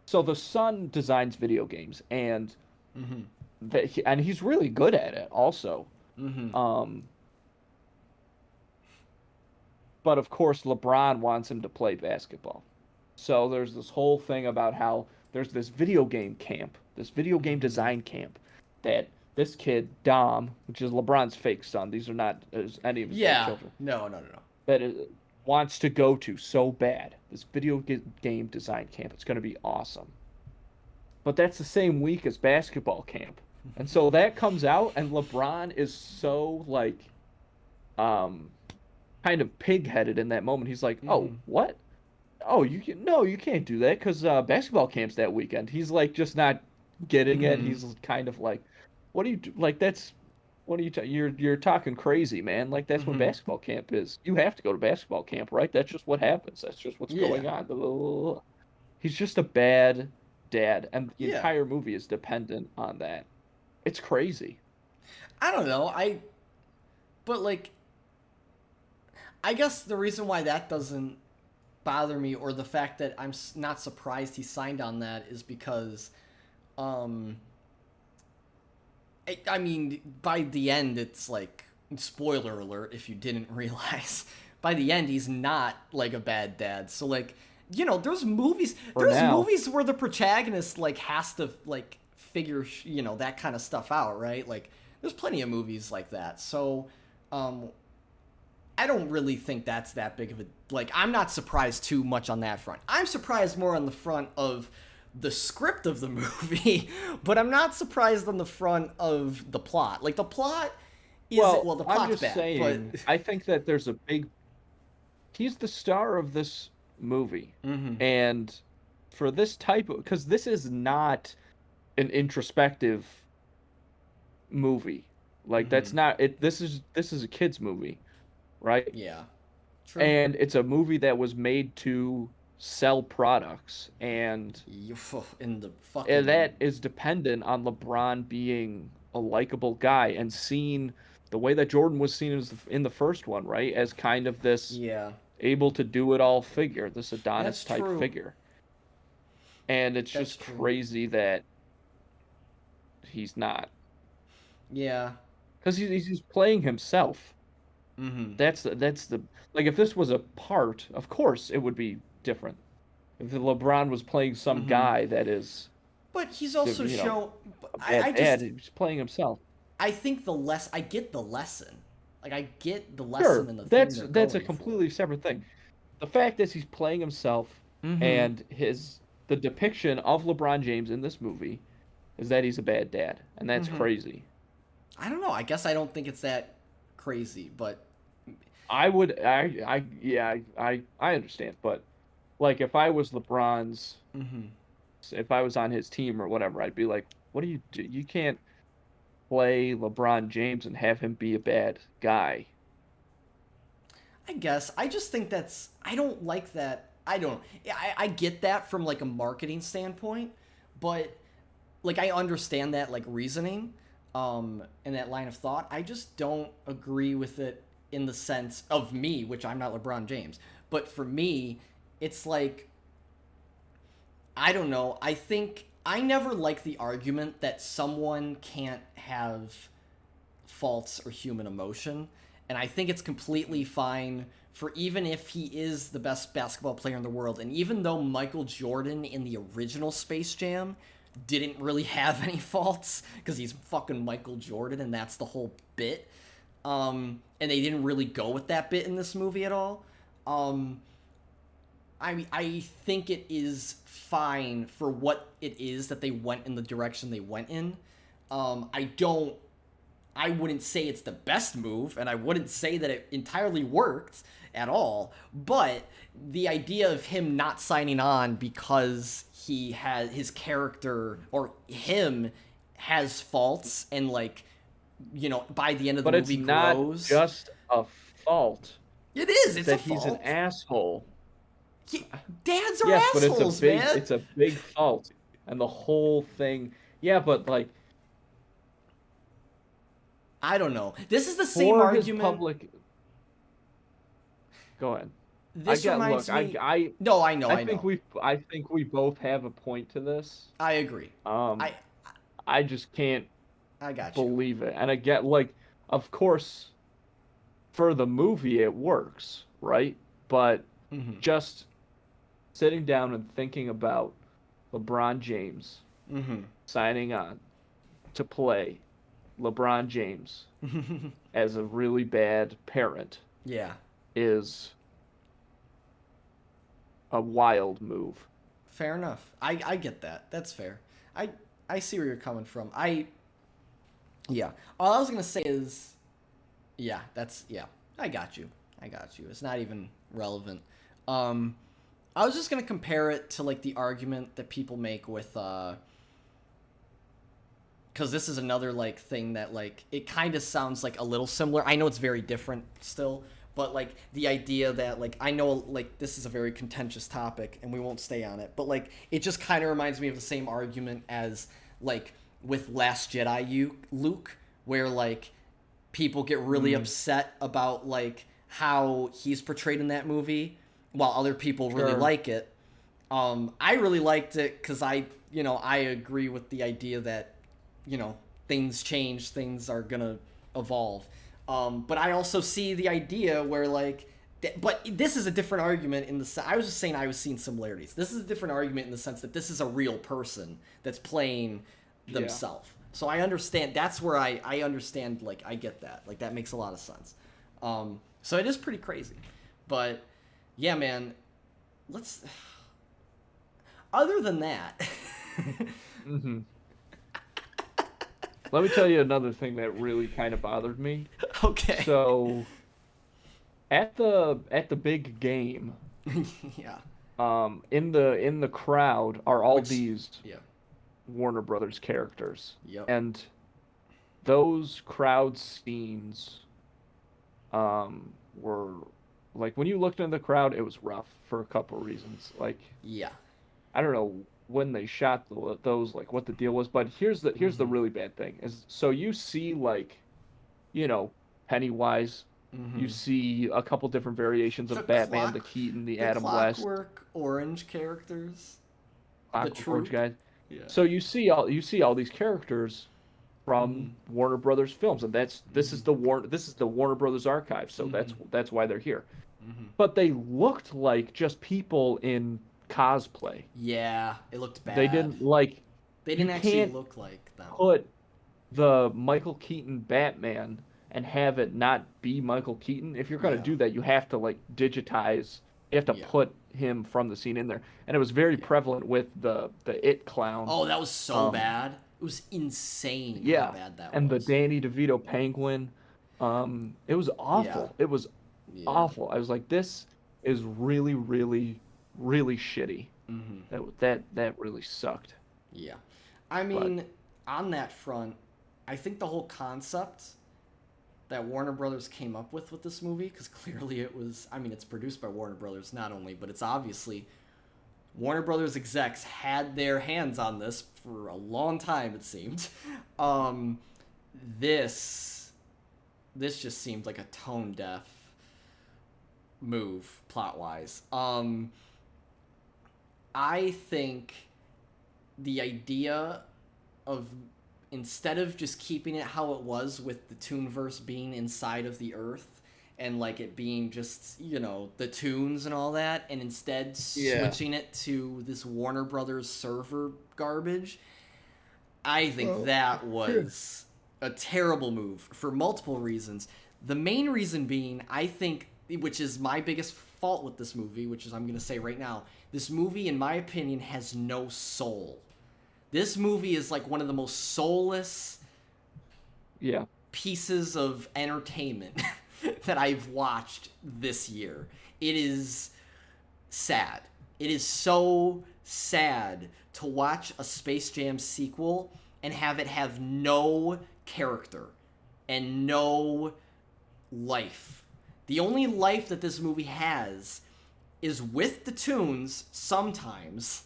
so the son designs video games and Mm-hmm. and he's really good at it also. Mm-hmm. Um, but of course, LeBron wants him to play basketball. So there's this whole thing about how there's this video game camp, this video game Mm-hmm. design camp that this kid, Dom, which is LeBron's fake son, these are not any of his fake Yeah. children, No, no, no, no. that wants to go to so bad. This game design camp. It's going to be awesome. But that's the same week as basketball camp. And so that comes out, and LeBron is so like um kind of pig-headed in that moment. He's like, "Oh, Mm-hmm. what? Oh, no, you can't do that because basketball camp's that weekend." He's like just not getting it. Mm-hmm. He's kind of like, "What do you do? Like that's what are you? You're talking crazy, man. Like that's when Mm-hmm. basketball camp is. You have to go to basketball camp, right? That's just what happens. That's just what's Yeah. going on." Blah, blah, blah, blah. He's just a bad dad, and the Yeah. entire movie is dependent on that. It's crazy. I don't know. But like, I guess the reason why that doesn't bother me, or the fact that I'm not surprised he signed on that, is because, um, I mean, by the end, it's like, spoiler alert if you didn't realize, by the end, he's not like a bad dad. So, like, there's movies, For now, where the protagonist, like, has to, like, figure, that kind of stuff out, right? Like, there's plenty of movies like that. So, um, I don't really think that's that big of a, like, I'm not surprised too much on that front. I'm surprised more on the front of the script of the movie, but I'm not surprised on the front of the plot. Like, the plot is, well, the I'm plot's just bad, saying. but I think that there's a big. He's the star of this movie, mm-hmm. and for this type of, because this is not an introspective movie. Like Mm-hmm. that's not it. This is a kids movie, right? Yeah, true. And it's a movie that was made to sell products, and In the fucking, that is dependent on LeBron being a likable guy and seen the way that Jordan was seen as in the first one, right? As kind of this yeah, able to do it all figure, this Adonis that's type true. figure. And it's That's just true. crazy that he's not, Yeah. because he's playing himself. Mm-hmm. That's the like if this was a part, of course it would be different. If LeBron was playing some Mm-hmm. guy that is But he's also You know, shown. a I bad dad. just He's playing himself. I think I get the lesson. Like I get the lesson Sure, and the theme that's they're that's a going for. completely separate thing. The fact is he's playing himself, Mm-hmm. and the depiction of LeBron James in this movie is that he's a bad dad, and that's Mm-hmm. crazy. I don't know. I guess I don't think it's that crazy, but I understand, but like if I was LeBron's, mm-hmm. if I was on his team or whatever, I'd be like, what do you do? You can't play LeBron James and have him be a bad guy. I guess I just think I don't like that. I don't. I get that from like a marketing standpoint, but like I understand that like reasoning, and that line of thought. I just don't agree with it in the sense of me, which I'm not LeBron James, but for me, it's like I don't know. I think I never like the argument that someone can't have faults or human emotion. And I think it's completely fine for even if he is the best basketball player in the world. And even though Michael Jordan in the original Space Jam didn't really have any faults because he's fucking Michael Jordan and that's the whole bit. And they didn't really go with that bit in this movie at all. I think it is fine for what it is that they went in the direction they went in. I wouldn't say it's the best move, and I wouldn't say that it entirely worked at all, but the idea of him not signing on because he has his character or him has faults and like by the end of the But it's movie not grows. just a fault. It is. It's a That he's an fault. asshole. Dads are Yes, but assholes, man. it's a big fault. And the whole thing, yeah, but like I don't know. This is the same for his argument. public. Go ahead. This reminds me. I No, I know. I think we both have a point to this. I agree. Um, I I just can't I got you. believe it. And I get like, of course, for the movie it works, right? But Mm-hmm. just sitting down and thinking about LeBron James Mm-hmm. signing on to play LeBron James as a really bad parent Yeah. is a wild move. Fair enough. I get that. That's fair. I see where you're coming from. Yeah. All I was gonna say is, yeah. I got you. I got you. It's not even relevant. I was just gonna compare it to like the argument that people make with because this is another like thing that like it kind of sounds like a little similar. I know it's very different still, but like the idea that like I know like this is a very contentious topic and we won't stay on it, but like it just kind of reminds me of the same argument as like with Last Jedi Luke, where like people get really upset about like how he's portrayed in that movie while other people really Sure. like it. I really liked it because I agree with the idea that things change, things are gonna evolve. But I also see the idea where like, but this is a different argument in the. I was just saying I was seeing similarities. This is a different argument in the sense that this is a real person that's playing themselves. So I understand. That's where I understand. Like I get that. Like that makes a lot of sense. So it is pretty crazy, but yeah, man. Let's. Other than that. Mm-hmm. Let me tell you another thing that really kind of bothered me. Okay. So, at the big game, Yeah. in the crowd are all Which- these Yeah. Warner Brothers characters, Yep. and those crowd scenes, were like when you looked in the crowd, it was rough for a couple reasons. Like Yeah. I don't know when they shot those, like what the deal was, but here's the really bad thing is so you see like, Pennywise, you see a couple different variations of The Batman, the clock- Keaton, the The Adam West, Clockwork Orange characters. Clockwork Orange troop. guys. Yeah. So you see all these characters from Warner Brothers films, and this is the Warner Brothers archive, so that's why they're here. But they looked like just people in cosplay. Yeah, it looked bad. They didn't like They you didn't actually can't look like them. put the Michael Keaton Batman and have it not be Michael Keaton. If you're gonna Yeah. do that, you have to like digitize. You have to Yeah. put him from the scene in there, and it was very Yeah. prevalent with the It clown. Oh, that was so Um, bad. It was insane how yeah, bad that and the was. Danny DeVito Penguin. It was Yeah. awful. It was Yeah. awful. I was like, this is really, really, really shitty. Hmm. That really sucked. Yeah. I But mean, on that front, I think the whole concept that Warner Brothers came up with this movie, because clearly it was, I mean, it's produced by Warner Brothers not only, but it's obviously Warner Brothers execs had their hands on this for a long time, it seemed. Um, this just seemed like a tone deaf move plot wise. I think the idea of, instead of just keeping it how it was with the Toonverse being inside of the Earth and like it being just, you know, the tunes and all that, and instead Yeah. switching it to this Warner Brothers server garbage, I think Well, that was a terrible move for multiple reasons. The main reason being, I think, which is my biggest fault with this movie, which is I'm going to say right now, this movie, in my opinion, has no soul. This movie is like one of the most soulless yeah, pieces of entertainment that I've watched this year. It is sad. It is so sad to watch a Space Jam sequel and have it have no character and no life. The only life that this movie has is with the tunes sometimes,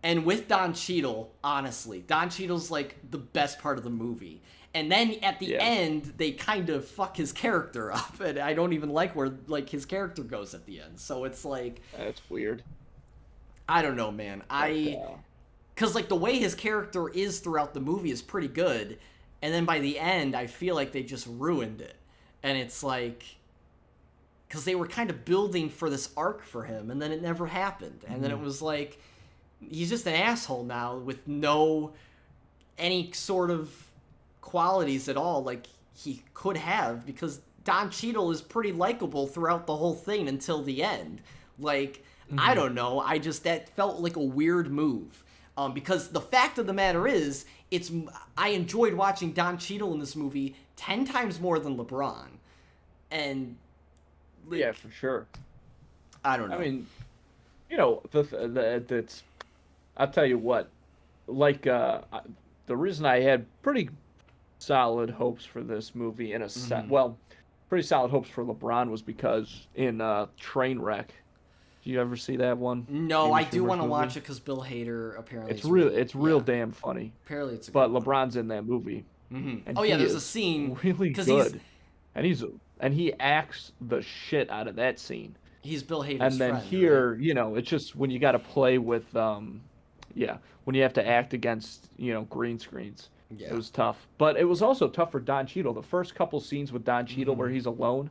and with Don Cheadle, honestly. Don Cheadle's like the best part of the movie. And then at the Yeah. end, they kind of fuck his character up, and I don't even like where like his character goes at the end. So it's like, that's weird. I don't know, man. Cause like the way his character is throughout the movie is pretty good, and then by the end, I feel like they just ruined it. And it's like, cause they were kind of building for this arc for him, and then it never happened. And then it was like, he's just an asshole now with no any sort of qualities at all like he could have, because Don Cheadle is pretty likable throughout the whole thing until the end. Like, I don't know, that felt like a weird move. Because the fact of the matter is, I enjoyed watching Don Cheadle in this movie 10 times more than LeBron. And like, Yeah, for sure. I don't know. I mean, you know, that's. I'll tell you what. Like, the reason I had pretty solid hopes for this movie in a set, well, pretty solid hopes for LeBron was because in Trainwreck. Do you ever see that one? No, Amy I do Schumer's want to movie? watch it because Bill Hader apparently. It's real yeah. damn funny. Apparently, it's a But good LeBron's in that movie. one. And Oh yeah, he there's a is scene really 'cause good, and he acts the shit out of that scene. he's Bill Hader's And then friend, here, right? you know, it's just when you got to play with, yeah, when you have to act against, you know, green screens. Yeah. It was tough, but it was also tough for Don Cheadle. The first couple scenes with Don Cheadle where he's alone,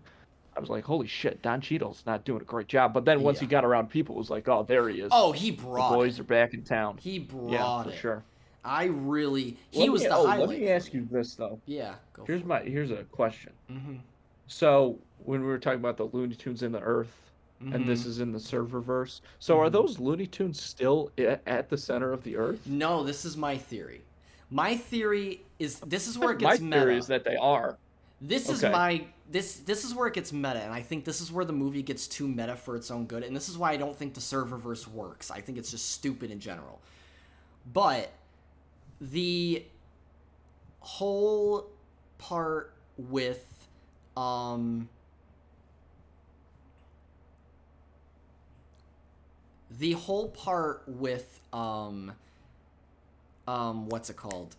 I was like, holy shit, Don Cheadle's not doing a great job. But then once he Yeah. got around people, it was like, oh, there he is. Oh, he The brought boys it. are back in town. He brought Yeah, for it. sure. I really. He Let was me- the oh, highlight. Let me ask you this though. Yeah. Go Here's for here's a question. it. Mm-hmm. So when we were talking about the Looney Tunes in the Earth, and this is in the serververse, so are those Looney Tunes still at the center of the Earth? No, this is my theory. My theory is this is where it My gets meta. theory is that they are. This is Okay. my this is where it gets meta, and I think this is where the movie gets too meta for its own good, and this is why I don't think the serververse works. I think it's just stupid in general. But the whole part with the whole part with what's it called?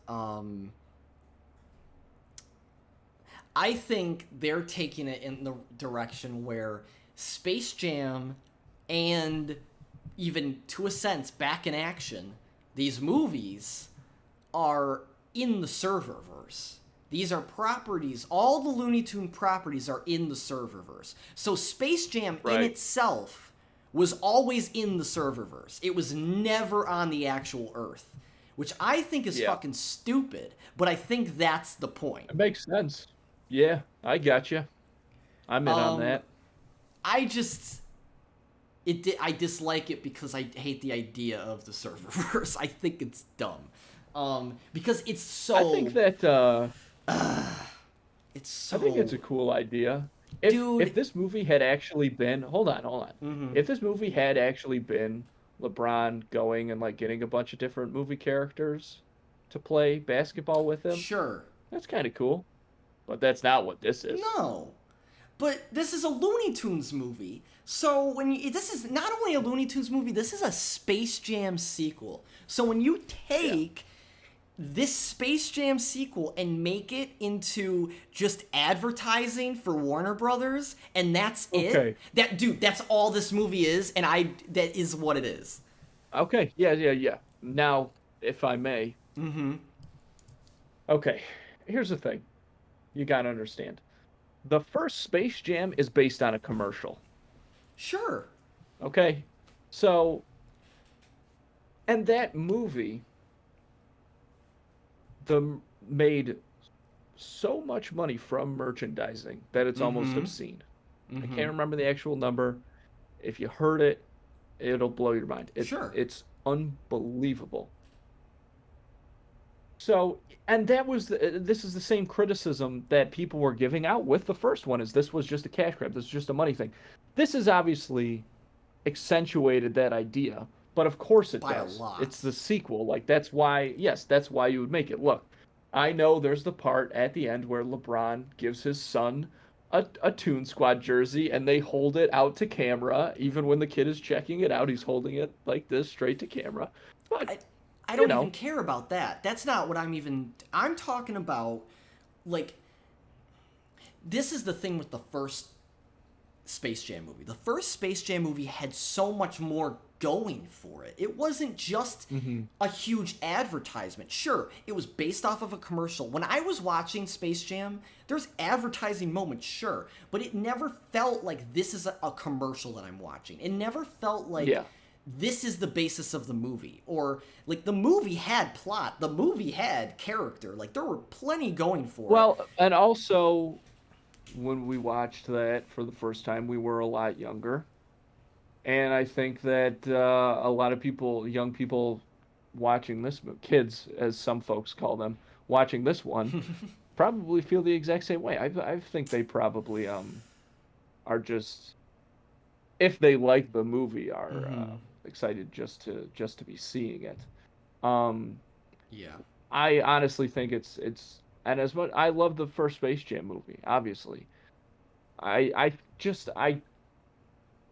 I think they're taking it in the direction where Space Jam and even to a sense Back in Action, these movies are in the serververse. These are properties. All the Looney Tune properties are in the serververse. So Space Jam in Right. itself was always in the serververse. It was never on the actual Earth. which I think is Yeah. fucking stupid. But I think that's the point. It makes sense. Yeah, I got you. I'm in on Um, that. I just I dislike it because I hate the idea of the serververse. I think it's dumb. Because it's I think so that it's I think it's so a cool idea. If dude. this movie had actually been, hold on. Mhm. If this movie had actually been LeBron going and like getting a bunch of different movie characters to play basketball with him, Sure. that's kind of cool. But that's not what this is. No. But this is a Looney Tunes movie. So this is not only a Looney Tunes movie, this is a Space Jam sequel. So when you Yeah. take this Space Jam sequel and make it into just advertising for Warner Brothers, and that's Okay. it. That's all this movie is, and that is what it is. Okay. Yeah. Now, if I may. Mm-hmm. Okay. Here's the thing. You gotta understand. The first Space Jam is based on a commercial. Sure. Okay? So, and that movie made so much money from merchandising that it's almost Mm-hmm. obscene. I Mm-hmm. can't remember the actual number. If you heard it, it'll blow your mind. Sure. It's unbelievable. So, and this is the same criticism that people were giving out with the first one, is this was just a cash grab, this is just a money thing. This has obviously accentuated that idea, but of course it By a does. lot. It's the sequel. Like that's why you would make it. Look, I know there's the part at the end where LeBron gives his son a Toon Squad jersey and they hold it out to camera. Even when the kid is checking it out, he's holding it like this straight to camera. But I you don't even know, care about that. That's not what I'm talking about. Like, this is the thing with the first Space Jam movie. The first Space Jam movie had so much more going for it. It wasn't just a huge advertisement. Sure, it was based off of a commercial. When I was watching Space Jam, there's advertising moments, sure, but it never felt like this is a commercial that I'm watching. It never felt like yeah. this is the basis of the movie, or like the movie had plot, the movie had character, like there were plenty going for it. Well, and also when we watched that for the first time, we were a lot younger. And I think that a lot of people, young people watching this, kids, as some folks call them, watching this one, probably feel the exact same way. I think they probably are just, if they like the movie, are excited just to be seeing it. Um, Yeah. I honestly think it's and as much I love the first Space Jam movie, obviously. I just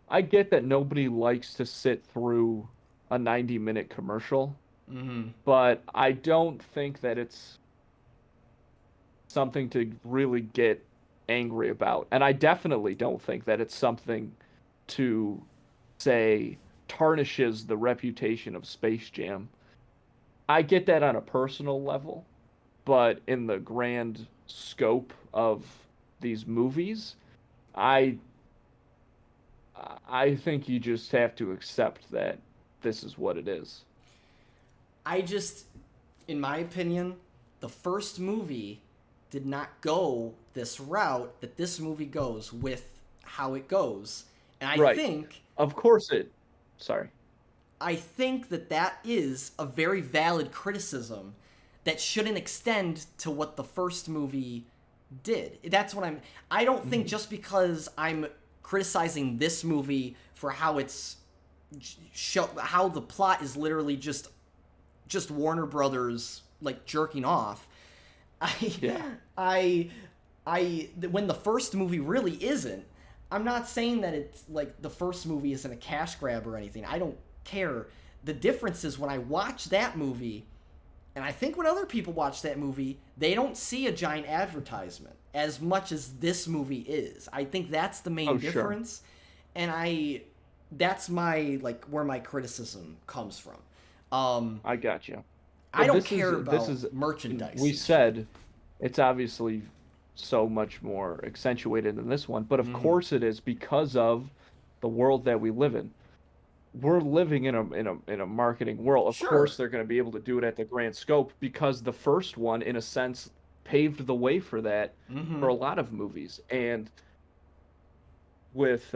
I get that nobody likes to sit through a 90-minute commercial, Mm-hmm. but I don't think that it's something to really get angry about. And I definitely don't think that it's something to say tarnishes the reputation of Space Jam. I get that on a personal level, but in the grand scope of these movies, I I think you just have to accept that this is what it is. I just, in my opinion, the first movie did not go this route that this movie goes with how it goes. And Right. Of course it. Sorry. I think that is a very valid criticism that shouldn't extend to what the first movie did. That's what I don't think just because I'm criticizing this movie for how it's how the plot is literally just Warner Brothers like jerking off. Yeah. When the first movie really isn't. I'm not saying that it's like the first movie isn't a cash grab or anything. I don't care. The difference is when I watch that movie, and I think when other people watch that movie, they don't see a giant advertisement as much as this movie is. I think that's the main difference. Sure. And that's my like where my criticism comes from. I got you. I don't care about merchandise. We said it's obviously so much more accentuated than this one, but of course it is because of the world that we live in. we're living in a marketing world. Of Sure. course, they're going to be able to do it at the grand scope because the first one, in a sense, paved the way for that Mm-hmm. for a lot of movies. And with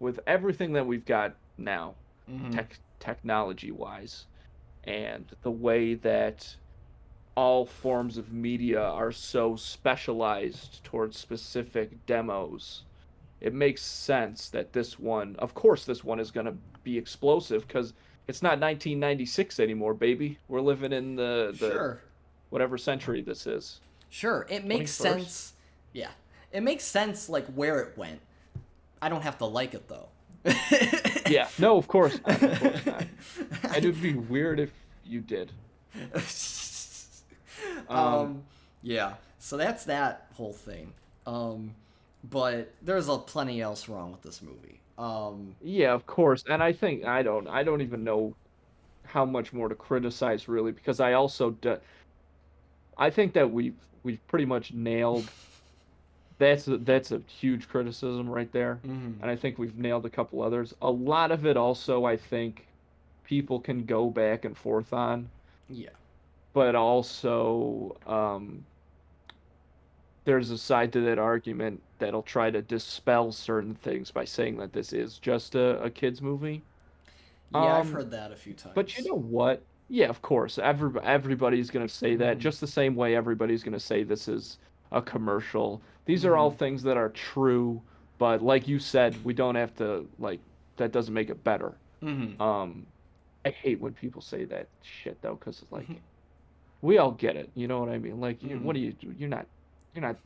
with everything that we've got now, Mm-hmm. technology wise, and the way that all forms of media are so specialized towards specific demos, it makes sense that this one, of course, this one is going to be explosive because it's not 1996 anymore, baby. We're living in the Sure. whatever century this is. Sure. It makes 21st? sense. Yeah. It makes sense like where it went. I don't have to like it though. Yeah, no, of course not. Of course not. And it would be weird if you did. Um, um, yeah. So that's that whole thing. But there's a plenty else wrong with this movie. yeah, of course. And I think I don't even know how much more to criticize really because I think that we've pretty much nailed that's a huge criticism right there. mhm. And I think we've nailed a couple others. A lot of it also I think people can go back and forth on, Yeah. but also there's a side to that argument that'll try to dispel certain things by saying that this is just a kids movie. Yeah, I've Um, heard that a few but you times. know what? Yeah, of course. Everybody's gonna say that Mhm. just the same way everybody's gonna say this is a commercial. These are all Mhm. things that are true, but like you said, we don't have to like that doesn't make it better. Mhm. Um, I hate when people say that shit though, because it's like we all get it. You know what I mean? Like, what Mhm. do you do?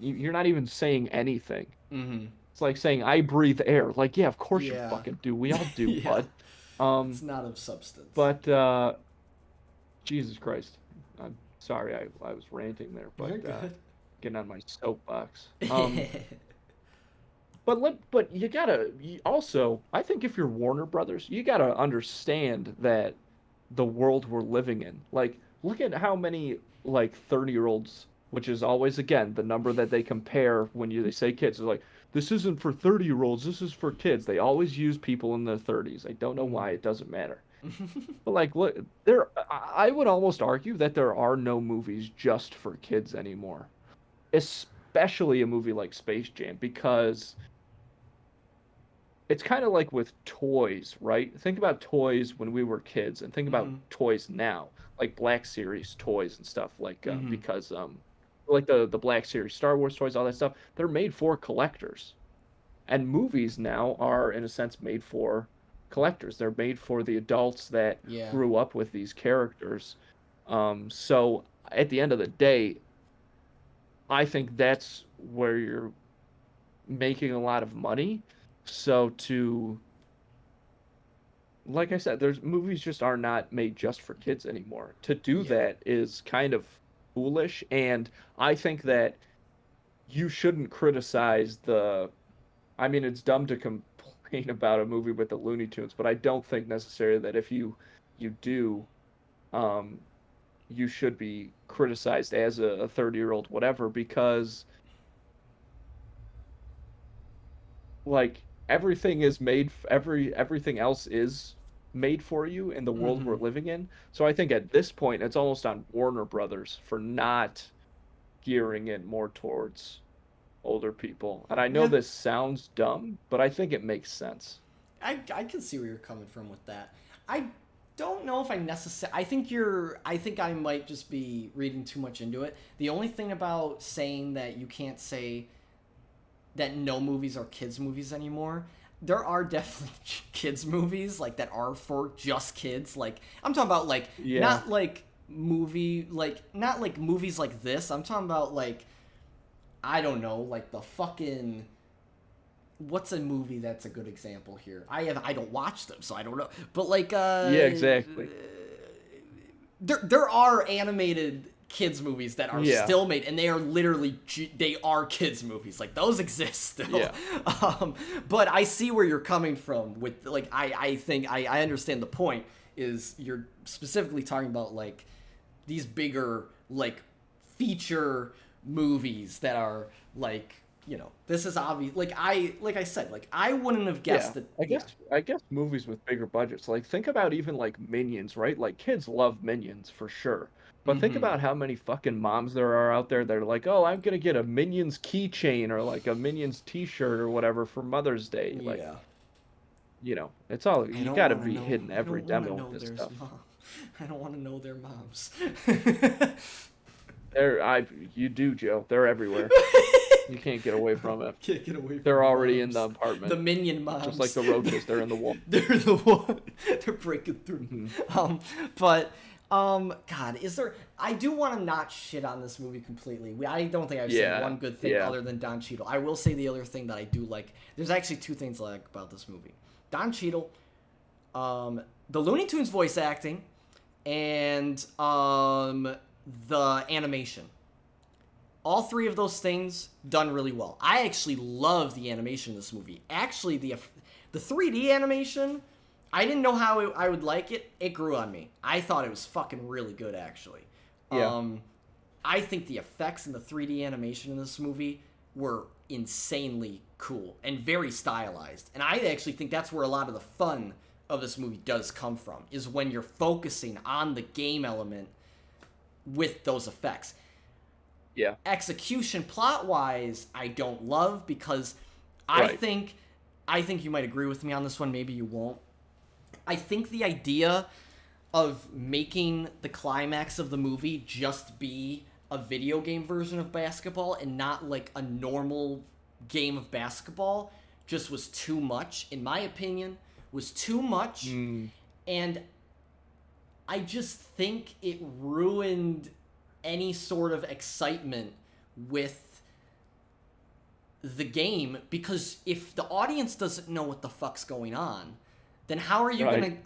You're not even saying anything. Mhm. It's like saying I breathe air. Like, yeah, of course you Yeah. fucking do. We all do, Yeah. bud. It's Um, not of substance. but Jesus Christ. I'm sorry I was ranting there, but You're good. getting on my soapbox. But you gotta also I think if you're Warner Brothers, you gotta understand that the world we're living in. Like, look at how many like 30-year-olds, which is always again the number that they compare when they say kids. They're like, this isn't for 30-year-olds, this is for kids. They always use people in their 30s. I don't know Mhm. why, it doesn't matter. But like, look, I would almost argue that there are no movies just for kids anymore, especially a movie like Space Jam, because it's kind of like with toys, right? Think about toys when we were kids, and think about Mhm. toys now, like Black Series toys and stuff, like Mhm. because like the Black Series Star Wars toys, all that stuff, they're made for collectors. And movies now are, in a sense, made for collectors. They're made for the adults that Yeah. grew up with these characters. So at the end of the day, I think that's where you're making a lot of money. So like I said, there's movies just are not made just for kids anymore. To do Yeah. that is kind of foolish, and I think that you shouldn't criticize the I mean, it's dumb to complain about a movie with the Looney Tunes, but I don't think necessarily that if you do, um, you should be criticized as a 30-year-old whatever because like everything is everything else is made for you in the world we're Mhm. living in. So I think at this point it's almost on Warner Brothers for not gearing it more towards older people. And I know Yeah. this sounds dumb, but I think it makes sense. I can see where you're coming from with that. I don't know if I necessarily. I think I might just be reading too much into it. The only thing about saying that you can't say that no movies are kids movies anymore. There are definitely kids movies like that are for just kids. Like I'm talking about like Yeah. not like not like movies like this. I'm talking about like I don't know, like the fucking what's a movie that's a good example here? I don't watch them, so I don't know. But like Yeah, exactly. there are animated kids movies that are Yeah. still made and they are literally they are kids movies like those exist still. Yeah. um but I see where you're coming from with like I think I understand the point is you're specifically talking about like these bigger like feature movies that are like this is obvious. Like I said, like I wouldn't have guessed that. I guess movies with bigger budgets, like think about even like Minions, right? Like kids love Minions for sure. But think Mm-hmm. about how many fucking moms there are out there that are like, "Oh, I'm gonna get a Minions keychain or like a Minions T-shirt or whatever for Mother's Day." Like, Yeah. it's all I you don't gotta want to be know. hitting I every don't want to demo with know this their stuff. mom. I don't want to know their moms. You do, Joe. They're everywhere. You can't get away from it. Can't get away from They're the already in the moms. The apartment, minion moms. just like the roaches. They're in the wall. They're the one. They're breaking through. Mhm. But God, is there? I do want to not shit on this movie completely. I don't think I've said Yeah, one good thing yeah. other than Don Cheadle. I will say the other thing that I do like. There's actually two things I like about this movie: Don Cheadle, the Looney Tunes voice acting, and the animation. All three of those things done really well. I actually love the animation in this movie. Actually, the 3D animation, I didn't know how I would like it. It grew on me. I thought it was fucking really good, actually. Yeah. I think the effects in the 3D animation in this movie were insanely cool and very stylized. And I actually think that's where a lot of the fun of this movie does come from, is when you're focusing on the game element with those effects. Yeah. Execution plot-wise, I don't love, because Right. I think you might agree with me on this one, maybe you won't. I think the idea of making the climax of the movie just be a video game version of basketball and not like a normal game of basketball just was too much, in my opinion, was too much. Mm. And I just think it ruined any sort of excitement with the game, because if the audience doesn't know what the fuck's going on, then how are you Right. gonna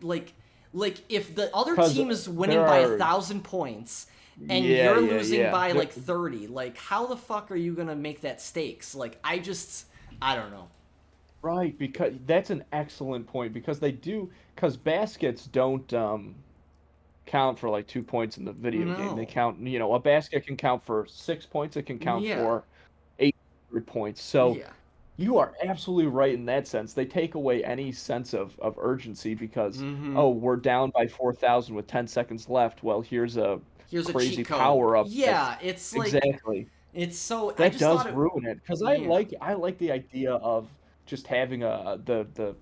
like if the other 'Cause team is winning there by are 1,000 points and Yeah, you're yeah, losing yeah. by There- like 30, like how the fuck are you gonna make that stakes? Like I don't know. Right, because that's an excellent point, because because baskets don't count for like 2 points in the video game. They No. count, a basket can count for 6 points, it can count Yeah. for 800 points. So Yeah. you are absolutely right in that sense. They take away any sense of urgency because, Mm-hmm. oh, we're down by 4,000 with 10 seconds left. Well, here's a Here's a crazy cheat code. power up. Yeah, it's like Exactly. it's so I That just does thought it. ruin it because Yeah. I like the idea of just having the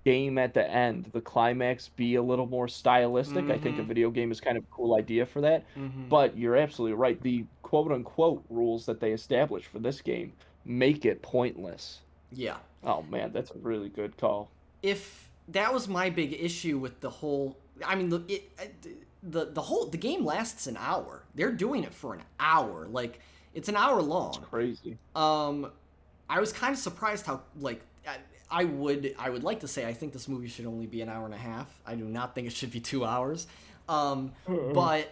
game at the end, the climax be a little more stylistic. I think a Mm-hmm. video game is kind of a cool idea for that. Mm-hmm. But you're absolutely right. The quote unquote rules that they established for this game make it pointless. Yeah. Oh man, that's a really good call. If that was my big issue with the whole, I mean, the game lasts an hour. They're doing it for an hour. Like it's an hour It's long. crazy. I was kind of surprised how like I would like to say I think this movie should only be an hour and a half. I do not think it should be 2 hours. But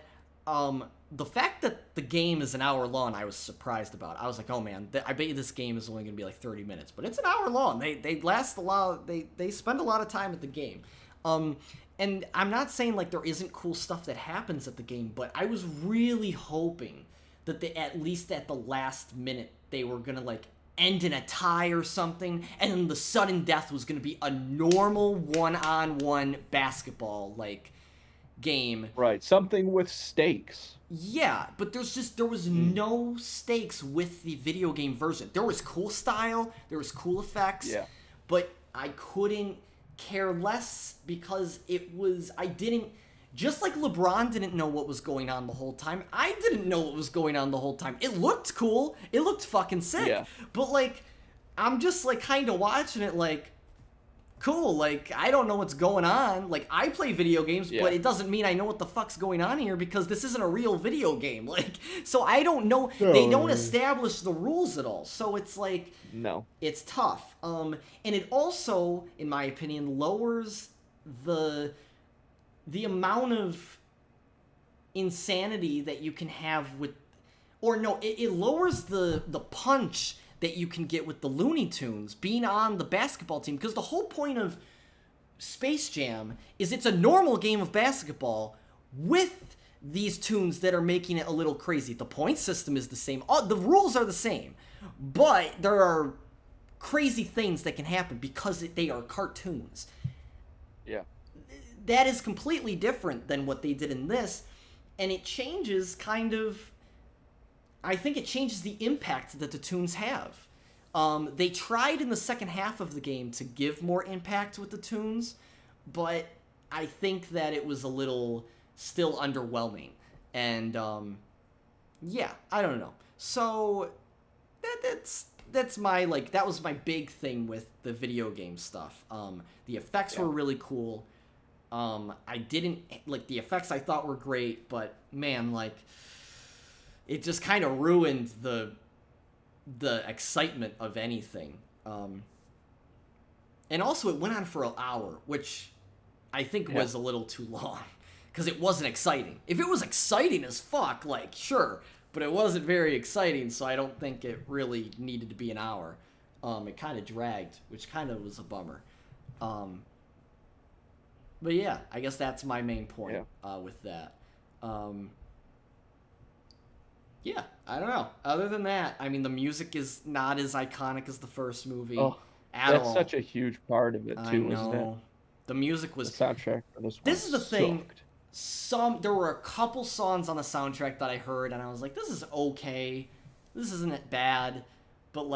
the fact that the game is an hour long, I was surprised about. I was like, oh man, I bet you this game is only going to be like 30 minutes, but it's an hour long. They last a lot. They spend a lot of time at the game. And I'm not saying like there isn't cool stuff that happens at the game, but I was really hoping that they, at least at the last minute, they were gonna like end in a tie or something, and then the sudden death was gonna be a normal one-on-one basketball like game. Right, something with stakes. Yeah, but there was no stakes with the video game version. There was cool style, there was cool effects, Yeah. but I couldn't care less because I didn't, just like LeBron didn't know what was going on the whole time, I didn't know what was going on the whole time. It looked cool, it looked fucking sick, Yeah. but like, I'm just like kind of watching it like, cool, like, I don't know what's going on. Like, I play video games, Yeah. but it doesn't mean I know what the fuck's going on here because this isn't a real video game. Like, so I don't know. They don't establish the rules at all. So it's like, No. it's tough. And it also, in my opinion, lowers the amount of insanity that you can have with, or no, it lowers the punch that you can get with the Looney Tunes being on the basketball team, because the whole point of Space Jam is it's a normal game of basketball with these tunes that are making it a little crazy. The point system is the same. All, the rules are the same. But there are crazy things that can happen because they are cartoons. Yeah. That is completely different than what they did in this, and it changes kind of. I think it changes the impact that the tunes have. They tried in the second half of the game to give more impact with the tunes, but I think that it was a little still underwhelming. And yeah, I don't know. So that's my that was my big thing with the video game stuff. The effects were really cool. I didn't the effects I thought were great, but man, it just kind of ruined the excitement of anything. And also it went on for an hour, which I think was a little too long because it wasn't exciting. If it was exciting as fuck, sure, but it wasn't very exciting, so I don't think it really needed to be an hour. It kind of dragged, which kind of was a bummer. But yeah, I guess that's my main point with that. Yeah, I don't know. Other than that, I mean, the music is not as iconic as the first movie at all. That's such a huge part of it too, isn't it? The music was... The soundtrack for this one This is the thing. sucked. There were a couple songs on the soundtrack that I heard, and I was like, this is okay. This isn't bad. But,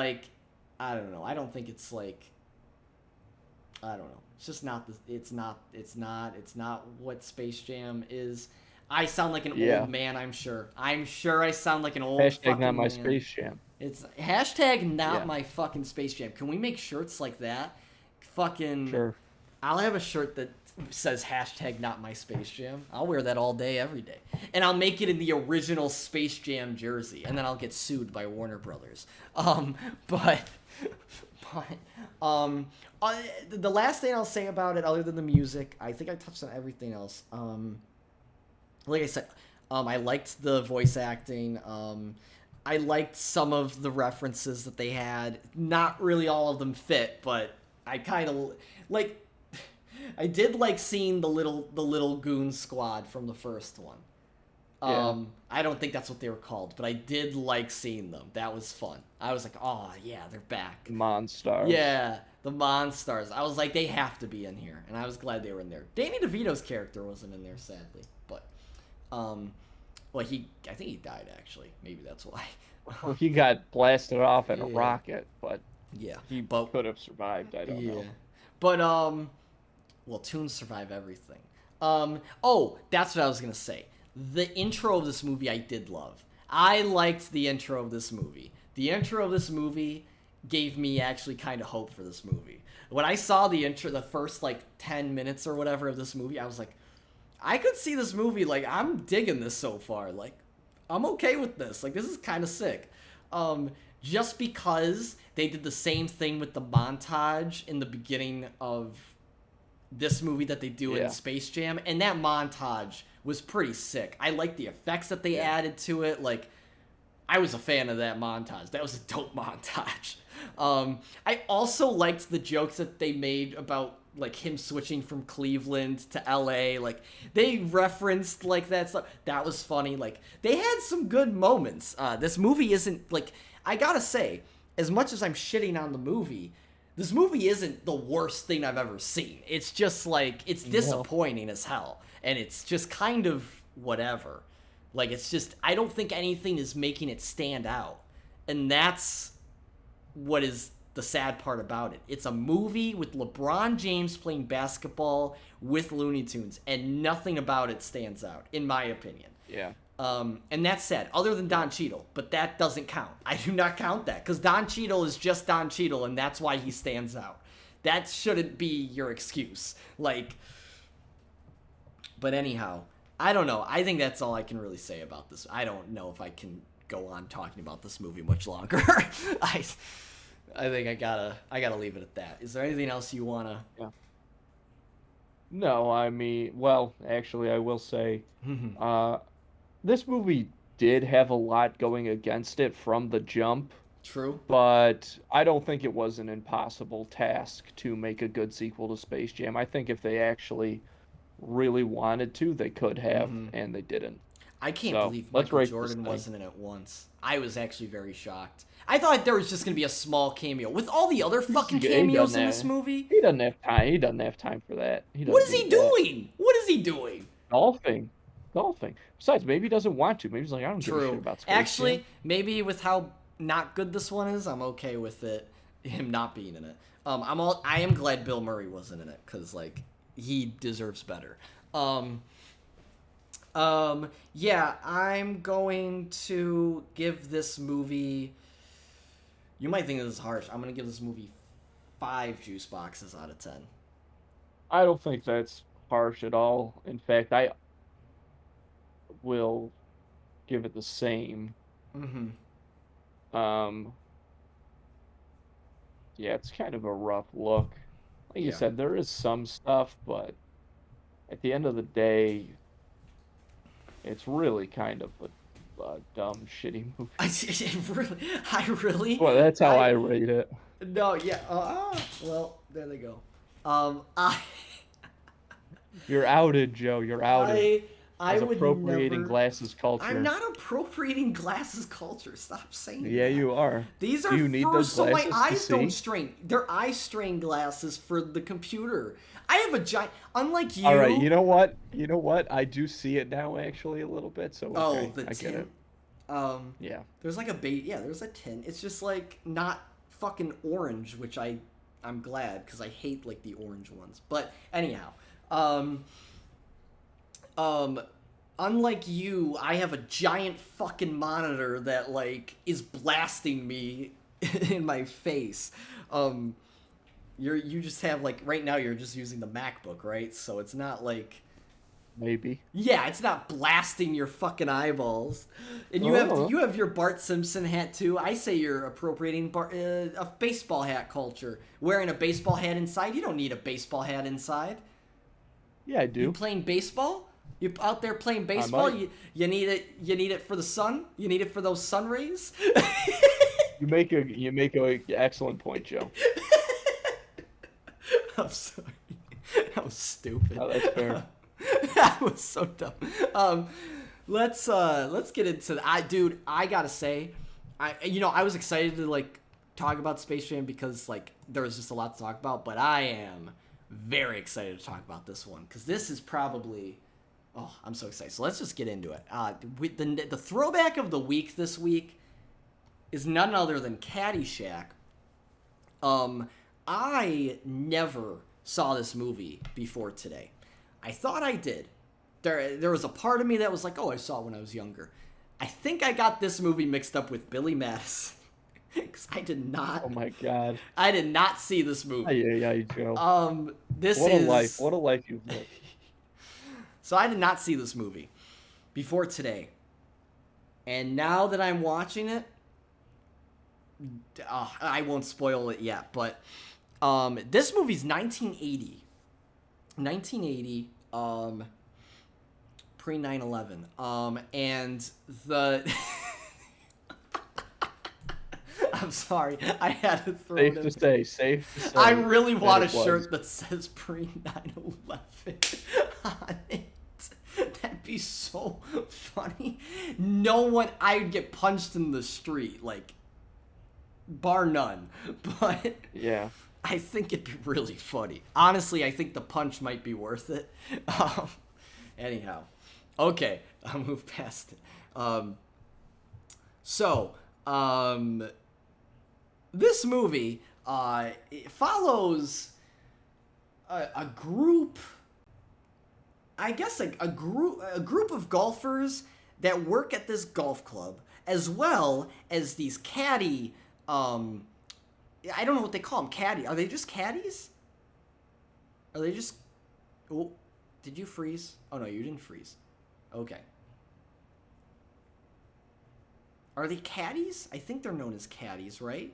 I don't know. I don't think it's, I don't know. It's just not... It's not what Space Jam is. I sound like an old man, I'm sure. I'm sure I sound like an old fucking not my man. Space Jam. It's not my fucking Space Jam. Can we make shirts like that? Fucking... Sure. I'll have a shirt that says not my Space Jam. I'll wear that all day, every day. And I'll make it in the original Space Jam jersey. And then I'll get sued by Warner Brothers. The last thing I'll say about it, other than the music, I think I touched on everything else. Like I said, I liked the voice acting. I liked some of the references that they had. Not really all of them fit, but I kind of I did like seeing the little goon squad from the first one. I don't think that's what they were called, but I did like seeing them. That was fun. I was like, oh yeah, they're back. Monstars. Yeah, the Monstars. I was like, they have to be in here, and I was glad they were in there. Danny DeVito's character wasn't in there, sadly, but I think he died actually. Maybe that's why. Well, he got blasted off in a rocket, but he could have survived. I don't know. But well, tunes survive everything. That's what I was gonna say. The intro of this movie I did love. I liked the intro of this movie. The intro of this movie gave me actually kind of hope for this movie. When I saw the intro, the first 10 minutes or whatever of this movie, I was like, I could see this movie, I'm digging this so far. I'm okay with this. This is kind of sick. Just because they did the same thing with the montage in the beginning of this movie that they do in Space Jam, and that montage was pretty sick. I liked the effects that they added to it. I was a fan of that montage. That was a dope montage. I also liked the jokes that they made about him switching from Cleveland to LA. They referenced that stuff. That was funny. They had some good moments. This movie isn't I gotta say, as much as I'm shitting on the movie, this movie isn't the worst thing I've ever seen. It's just it's disappointing as hell. And it's just kind of whatever. It's just, I don't think anything is making it stand out. And that's what is the sad part about it. It's a movie with LeBron James playing basketball with Looney Tunes, and nothing about it stands out, in my opinion. Yeah. And that's sad, other than Don Cheadle, but that doesn't count. I do not count that, because Don Cheadle is just Don Cheadle, and that's why he stands out. That shouldn't be your excuse. But anyhow, I don't know. I think that's all I can really say about this. I don't know if I can go on talking about this movie much longer. I think I gotta leave it at that. Is there anything else you wanna? Yeah. No, I mean, well, actually, I will say, this movie did have a lot going against it from the jump. True. But I don't think it was an impossible task to make a good sequel to Space Jam. I think if they actually really wanted to, they could have, and they didn't. I can't believe Michael Jordan wasn't in it once. I was actually very shocked. I thought there was just gonna be a small cameo with all the other fucking He cameos doesn't in this have- movie. He doesn't have time. He doesn't have time for that. He What doesn't is he need that. doing? What is he doing? Golfing. Besides, maybe he doesn't want to. Maybe he's like, I don't give a shit True. about Space Actually, Jam. maybe with how not good this one is, I'm okay with it. Him not being in it. I am glad Bill Murray wasn't in it because like he deserves better. Yeah, I'm going to give this movie. You might think this is harsh. I'm gonna give this movie 5 juice boxes out of 10. I don't think that's harsh at all. In fact, I will give it the same. Mm-hmm. Yeah, it's kind of a rough look. Like you Yeah. said, there is some stuff, but at the end of the day, it's really kind of a dumb, shitty movie. I really. Well, that's how I rate it. No, yeah. Well, there they go. You're outed, Joe. You're outed. I As would appropriating never. glasses culture. I'm not appropriating glasses culture. Stop saying that. Yeah, you are. These are Do you need those so my glasses to eyes don't see? strain. They're eye strain glasses for the computer. I have a giant. Unlike you. All right, you know what? You know what? I do see it now, actually, a little bit. So okay, the I get tint. it. Yeah. There's like a there's a tint. It's just like not fucking orange, which I'm glad because I hate like the orange ones. But anyhow, unlike you, I have a giant fucking monitor that like is blasting me in my face. You just have like right now you're just using the MacBook, right? So it's not like Maybe. yeah, it's not blasting your fucking eyeballs. And you have your Bart Simpson hat too. I say you're appropriating a baseball hat culture. Wearing a baseball hat inside, you don't need a baseball hat inside. Yeah, I do. You playing baseball? You out there playing baseball? might. You need it. You need it for the sun. You need it for those sun rays. You make a excellent point, Joe. I'm sorry. That was stupid. Oh, that's fair. That was so dumb. Let's get into dude, I gotta say, I was excited to like talk about Space Jam because like there was just a lot to talk about, but I am very excited to talk about this one because this is probably I'm so excited. So let's just get into it. The throwback of the week this week is none other than Caddyshack. I never saw this movie before today. I thought I did. There was a part of me that was like, oh, I saw it when I was younger. I think I got this movie mixed up with Billy Madison. Because I did not. Oh my god. I did not see this movie. Yeah, Joe. What a life you've lived. So I did not see this movie before today. And now that I'm watching it, I won't spoil it yet, but this movie's 1980. 1980, pre 9/11. And the I'm sorry, I had to throw Safe it to in. say. I really want a it was. shirt that says pre 9/11 on it. That'd be so funny. No one, I'd get punched in the street, like, bar none. But Yeah. I think it'd be really funny. Honestly, I think the punch might be worth it. Anyhow. Okay, I'll move past it. This movie it follows a group, I guess a group of golfers that work at this golf club, as well as these caddy I don't know what they call them. Caddy. Are they just caddies? Are they just... Oh, did you freeze? Oh, no, you didn't freeze. Okay. Are they caddies? I think they're known as caddies, right?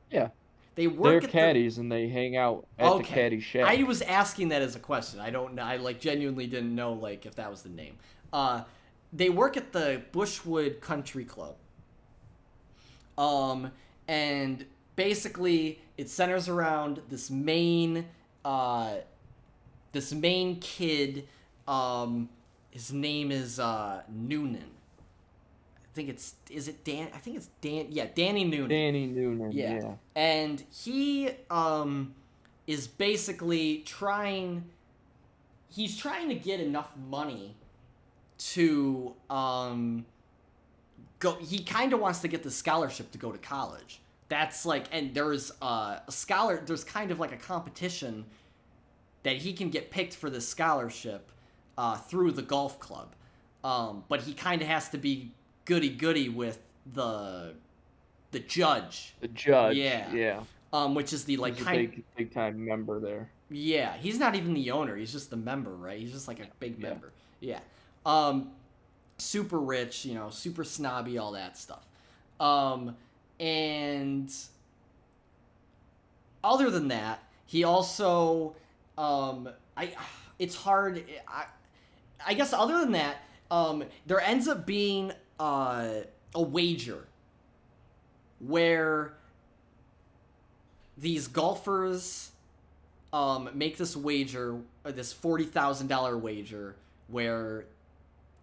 Yeah. They work They're at caddies and they hang out at the Caddyshack. I was asking that as a question. I don't know. I like genuinely didn't know like if that was the name. They work at the Bushwood Country Club. And basically it centers around this main kid. His name is Noonan. think it's is it Dan? I think it's Dan. Yeah, Danny Noonan. Danny Noonan. Yeah. Yeah. And he is basically he's trying to get enough money to go. He kind of wants to get the scholarship to go to college. That's like, and there's there's kind of like a competition that he can get picked for this scholarship through the golf club. But he kind of has to be goody with the judge. The judge. Yeah. Yeah. Which is the like He's a kind big time member there. yeah, he's not even the owner, he's just the member, right? He's just like a big member. Yeah. Super rich, you know, super snobby, all that stuff. And other than that, he also it's hard I guess other than that, there ends up being a wager where these golfers make this wager, this $40,000 wager, where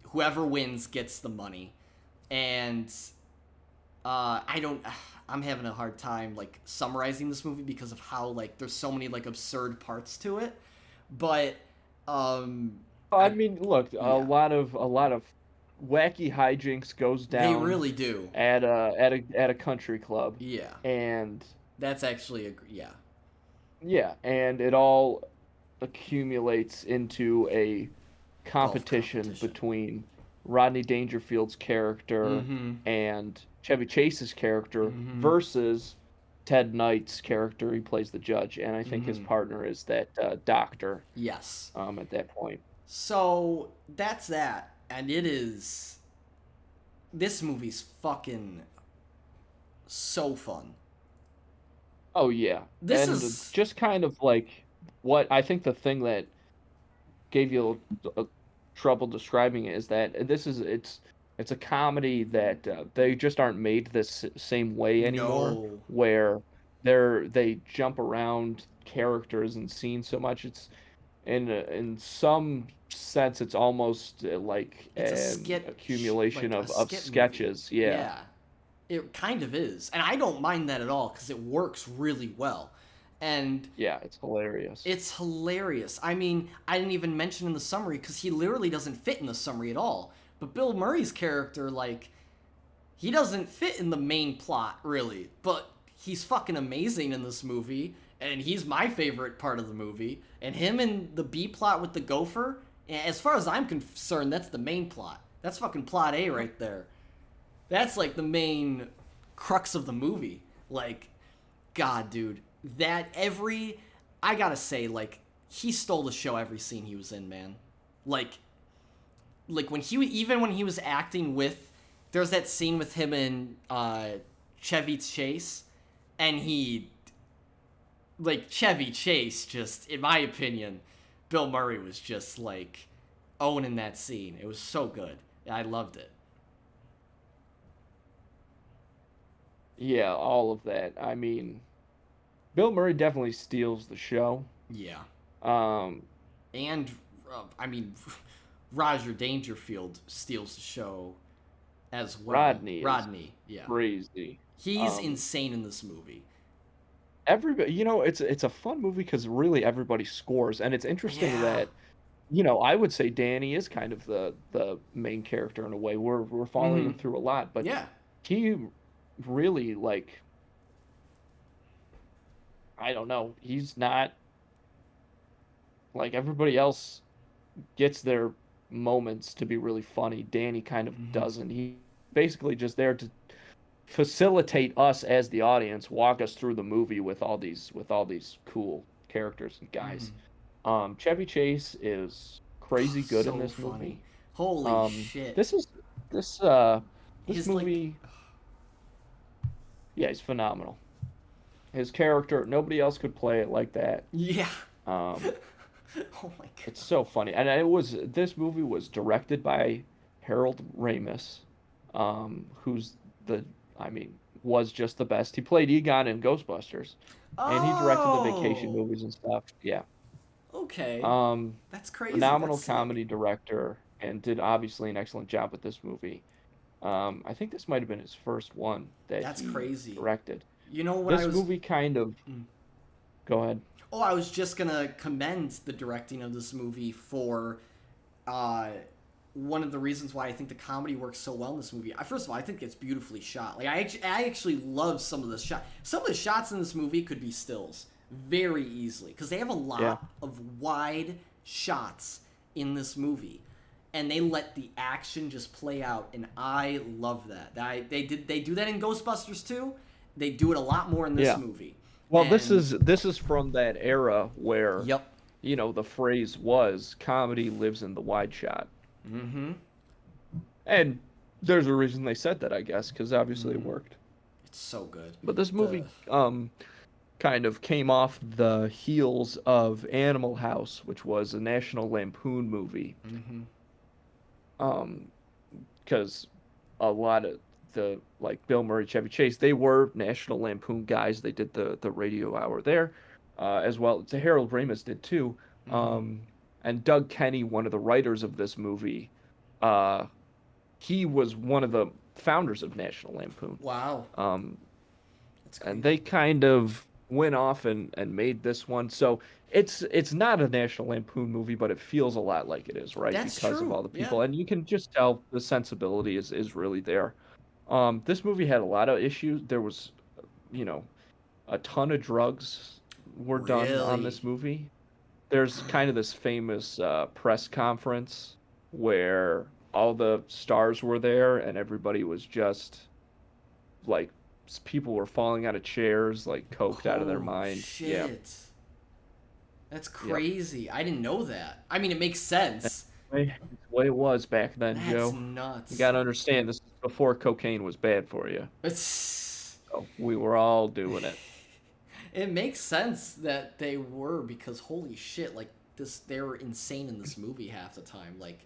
whoever wins gets the money. And I'm having a hard time like summarizing this movie because of how like there's so many like absurd parts to it. But I mean, look, a lot of wacky hijinks goes down. They really do at a country club. Yeah, and that's actually yeah, and it all accumulates into a competition between Rodney Dangerfield's character and Chevy Chase's character versus Ted Knight's character. He plays the judge, and I think his partner is that doctor. Yes. At that point. So that's that, and this movie's fucking so fun. Oh yeah, this and is just kind of like what I think the thing that gave you trouble describing it is that it's a comedy that they just aren't made this same way anymore. No. Where they jump around characters and scenes so much. It's in some sense it's almost like it's an accumulation of sketches. Yeah. It kind of is, and I don't mind that at all because it works really well. And yeah, it's hilarious. It's hilarious. I mean, I didn't even mention in the summary because he literally doesn't fit in the summary at all. But Bill Murray's character, like, he doesn't fit in the main plot, really. But he's fucking amazing in this movie, and he's my favorite part of the movie. And him and the B plot with the gopher, as far as I'm concerned, that's the main plot. That's fucking plot A right there. That's, like, the main crux of the movie. Like, God, dude. I gotta say, like, he stole the show every scene he was in, man. Like when he was acting with, there's that scene with him and Chevy Chase, and Chevy Chase just, in my opinion, Bill Murray was just like owning that scene. It was so good. I loved it. Yeah, all of that. I mean, Bill Murray definitely steals the show. Yeah. And I mean, Roger Dangerfield steals the show as well. Rodney, yeah. Crazy. He's insane in this movie. Everybody, it's a fun movie because really everybody scores, and it's interesting that, I would say Danny is kind of the main character in a way. We're following him through a lot, but he really, like, I don't know, he's not like everybody else gets their moments to be really funny. Danny kind of doesn't. He basically just there to facilitate us as the audience, walk us through the movie with all these cool characters and guys. Chevy Chase is crazy good in this movie. Holy shit. This movie, yeah, he's phenomenal. His character, nobody else could play it like that. Yeah. Oh my god. It's so funny. And this movie was directed by Harold Ramis, was just the best. He played Egon in Ghostbusters. And he directed the vacation movies and stuff. Yeah. Okay. That's crazy. Phenomenal comedy director, and did obviously an excellent job with this movie. I think this might have been his first one that That's he crazy. directed. You know, when I This was movie kind of. Mm. Go ahead. Oh, I was just gonna commend the directing of this movie for uh, one of the reasons why I think the comedy works so well in this movie. First of all, I think it's beautifully shot. Like I actually love some of the shot. Some of the shots in this movie could be stills very easily because they have a lot of wide shots in this movie, and they let the action just play out, and I love that. They do that in Ghostbusters too. They do it a lot more in this movie. Well, And, this is from that era where Yep. the phrase was comedy lives in the wide shot. Mm-hmm. And there's a reason they said that, I guess, because obviously it worked. It's so good. But this movie kind of came off the heels of Animal House, which was a National Lampoon movie. Mm-hmm. Because a lot of the, like, Bill Murray, Chevy Chase, they were National Lampoon guys. They did the radio hour there, as well. Harold Ramis did too. And Doug Kenny, one of the writers of this movie, he was one of the founders of National Lampoon. Wow. That's crazy. And they kind of went off and made this one. So it's not a National Lampoon movie, but it feels a lot like it is, right? That's because true. of all the people. Yeah. And you can just tell the sensibility is really there. This movie had a lot of issues. There was, a ton of drugs were done on this movie. There's kind of this famous press conference where all the stars were there and everybody was just like, people were falling out of chairs, like coked out of their mind. Shit. Yeah. That's crazy. I didn't know that. I mean, it makes sense. It's the way it was back then, That's Joe. nuts. You gotta understand, this is before cocaine was bad for you. So we were all doing it. It makes sense that they were, because holy shit, like they were insane in this movie half the time. Like,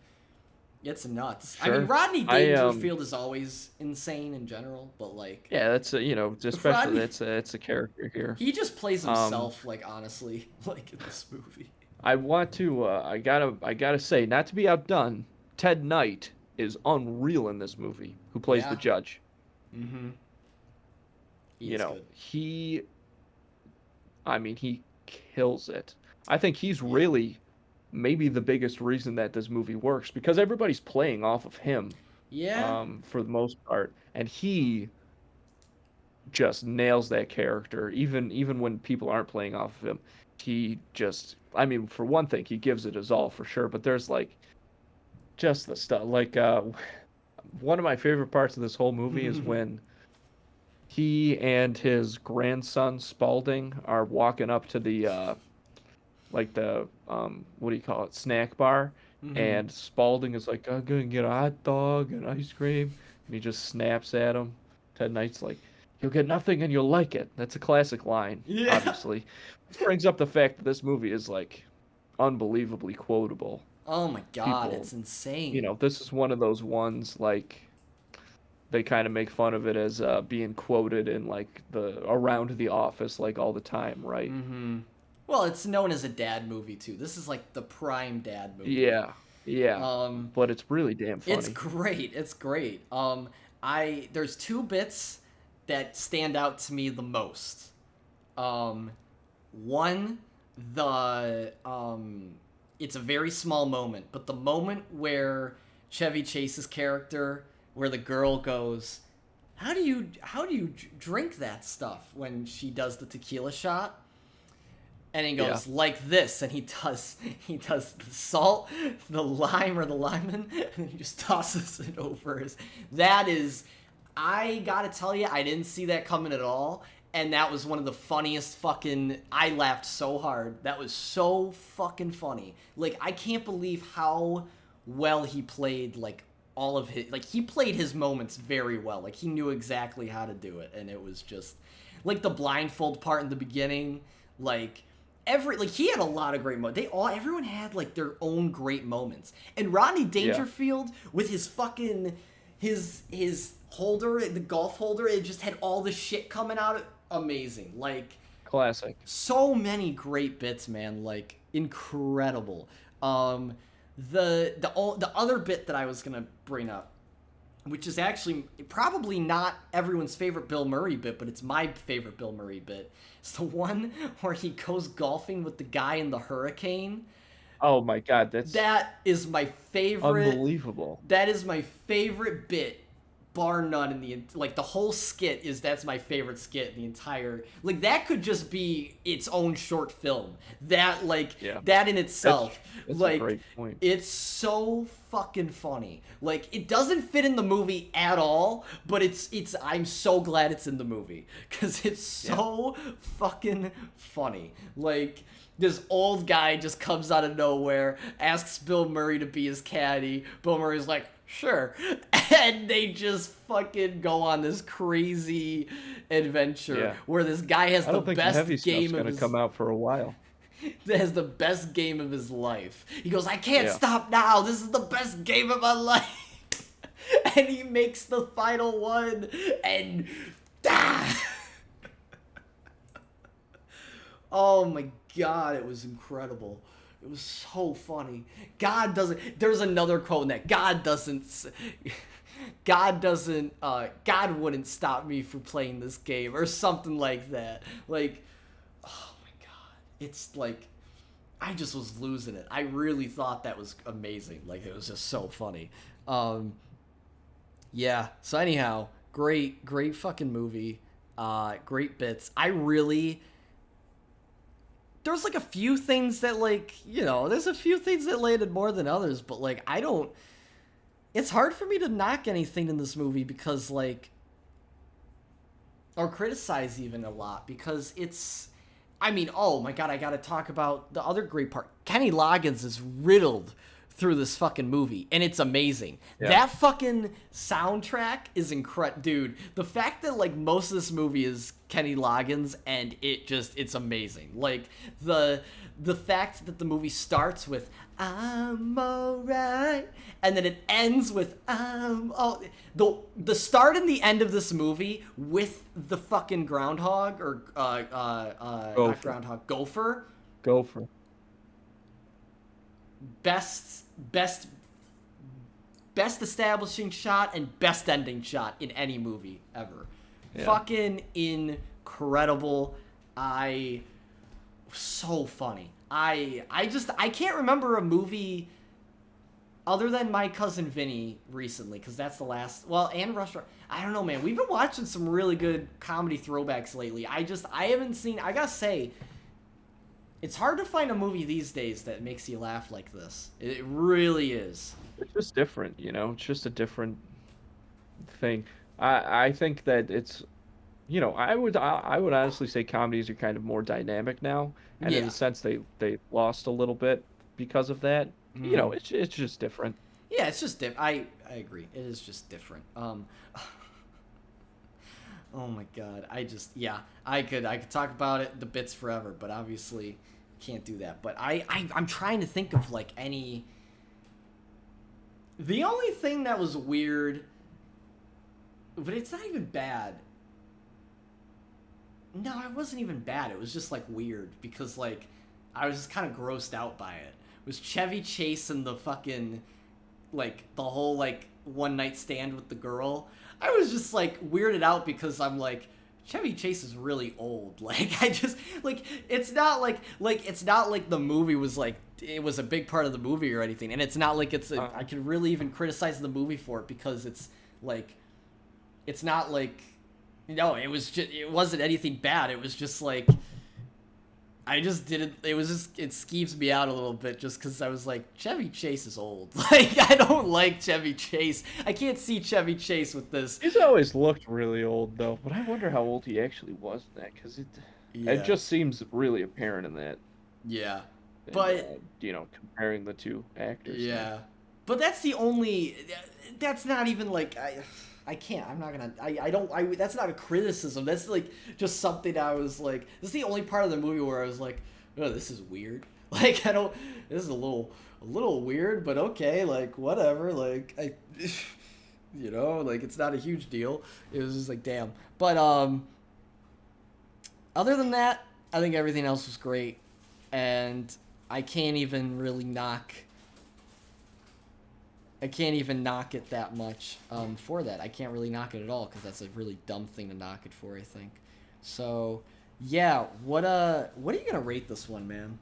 it's nuts. Sure. I mean, Rodney Dangerfield is always insane in general, but like, yeah, that's especially it's a character here. He just plays himself, like, honestly, like in this movie. I want to I gotta say, not to be outdone, Ted Knight is unreal in this movie, who plays the judge. Mm-hmm. He kills it. I think he's really maybe the biggest reason that this movie works, because everybody's playing off of him. Yeah. For the most part, and he just nails that character. Even when people aren't playing off of him, he just, for one thing, he gives it his all for sure. But there's like just the stuff, like one of my favorite parts of this whole movie is when he and his grandson Spalding are walking up to the what do you call it, snack bar, and Spalding is like, I'm gonna get a hot dog and ice cream, and he just snaps at him. Ted Knight's like, you'll get nothing and you'll like it. That's a classic line, obviously. This brings up the fact that this movie is like unbelievably quotable. Oh my god, it's insane. This is one of those ones, like, they kind of make fun of it as being quoted in like around the office, like, all the time, right? Mm-hmm. Well, it's known as a dad movie too. This is like the prime dad movie. Yeah. But it's really damn funny. It's great. It's great. There's two bits that stand out to me the most. One, it's a very small moment, but the moment where Chevy Chase's character, where the girl goes, how do you drink that stuff, when she does the tequila shot? And he goes like this, and he does the salt, the lime or the lemon, and then he just tosses it over his. That is, I gotta tell you, I didn't see that coming at all, and that was one of the funniest fucking. I laughed so hard. That was so fucking funny. Like, I can't believe how well he played, like, all of his. Like, he played his moments very well. Like, he knew exactly how to do it, and it was just like the blindfold part in the beginning, like. He had a lot of great moments. Everyone had like their own great moments. And Rodney Dangerfield with his fucking his holder, the golf holder, it just had all the shit coming out. Amazing. Like, classic. So many great bits, man. Like, incredible. The other bit that I was gonna bring up which is actually probably not everyone's favorite Bill Murray bit, but it's my favorite Bill Murray bit. It's the one where he goes golfing with the guy in the hurricane. Oh my God, that's That is my favorite. unbelievable. That is my favorite bit, bar none. In the whole skit that's my favorite skit in the entire. Like that could just be its own short film. That that in itself, That's like a great point. it's so fucking funny. Like it doesn't fit in the movie at all, but it's. I'm so glad it's in the movie because it's so fucking funny. Like. This old guy just comes out of nowhere, asks Bill Murray to be his caddy. Bill Murray's like, sure. And they just fucking go on this crazy adventure where this guy has I the don't think best heavy game stuff's of gonna his come out for a while. that has the best game of his life. He goes, I can't Yeah. stop now. This is the best game of my life. And he makes the final one and oh my God, it was incredible. It was so funny. God there's another quote in that. God wouldn't stop me from playing this game or something like that. Like, oh my God. It's like, I just was losing it. I really thought that was amazing. Like, it was just so funny. Yeah. So anyhow, great fucking movie. Great bits. There's like a few things that there's a few things that landed more than others, but like it's hard for me to knock anything in this movie because or criticize even a lot because oh my God, I gotta talk about the other great part. Kenny Loggins is riddled through this fucking movie, and it's amazing. Yeah. That fucking soundtrack is incredible, dude. The fact that most of this movie is Kenny Loggins, and it's amazing. Like the fact that the movie starts with "I'm alright" and then it ends with the start and the end of this movie with the fucking groundhog or not groundhog, gopher. Gopher. Best establishing shot and best ending shot in any movie ever. Yeah. Fucking incredible. So funny. I can't remember a movie other than My Cousin Vinny recently, because that's the last. Well, and Rush Hour. I don't know, man. We've been watching some really good comedy throwbacks lately. I haven't seen. I gotta say, it's hard to find a movie these days that makes you laugh like this. It really is. It's just different, It's just a different thing. I think that it's, I would honestly say comedies are kind of more dynamic now, and in a sense they lost a little bit because of that. It's just different. Yeah, it's just different. I agree. It is just different. Oh my God. I could talk about it, the bits forever, but obviously can't do that. But I'm trying to think of any. The only thing that was weird, but it's not even bad. No, it wasn't even bad. It was just weird because I was just kind of grossed out by it. It was Chevy Chase and the fucking the whole one night stand with the girl. I was just weirded out because I'm Chevy Chase is really old. It's not it's not the movie was it was a big part of the movie or anything, and it's not I could really even criticize the movie for it because it's it's not no, it wasn't anything bad. It was just I just didn't. It was just it skeeves me out a little bit just because I was Chevy Chase is old. I don't like Chevy Chase. I can't see Chevy Chase with this. He's always looked really old though, but I wonder how old he actually was in that because it just seems really apparent in that. Yeah, and, but comparing the two actors. Yeah, but that's the only. That's not even I can't. I'm not gonna. I don't. That's not a criticism. That's just something I was this is the only part of the movie where I was oh, this is weird. I don't. This is a little weird, but okay. Whatever. It's not a huge deal. It was just damn. But other than that, I think everything else was great, and I can't even really knock I can't even knock it that much for that. I can't really knock it at all because that's a really dumb thing to knock it for, I think. So, yeah, what are you gonna rate this one, man?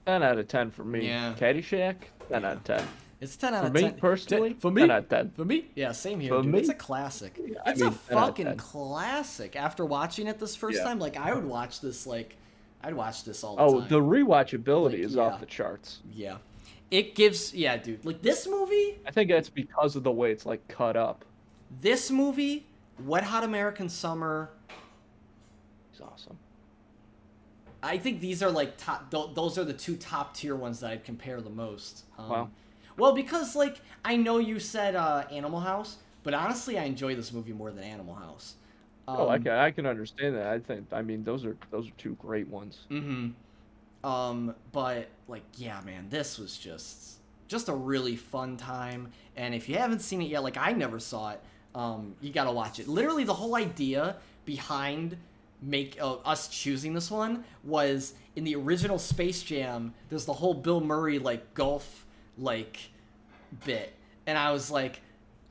10 out of 10 for me. Yeah. Caddyshack, 10 out of 10. It's 10 out For of me, 10. personally, For me? 10 out of 10. For me? Yeah, same here, For dude. me? It's a classic. I It's mean, a 10 out of fucking 10. classic. After watching it this first Yeah. time, like, I would watch this, like, I'd watch this all the Oh, time. the rewatchability Like, is yeah. off the charts. Yeah. It gives, yeah, dude. Like, this movie, I think that's because of the way it's, like, cut up. Wet Hot American Summer, It's awesome. I think these are, like, top, those are the two top tier ones that I'd compare the most. Wow. Well, because, like, I know you said Animal House, but honestly, I enjoy this movie more than Animal House. I can understand that. I mean, those are two great ones. But like, yeah, man, this was just a really fun time. And if you haven't seen it yet, like I never saw it, you gotta watch it. Literally, the whole idea behind us choosing this one was in the original Space Jam. There's the whole Bill Murray like golf like bit, and I was like,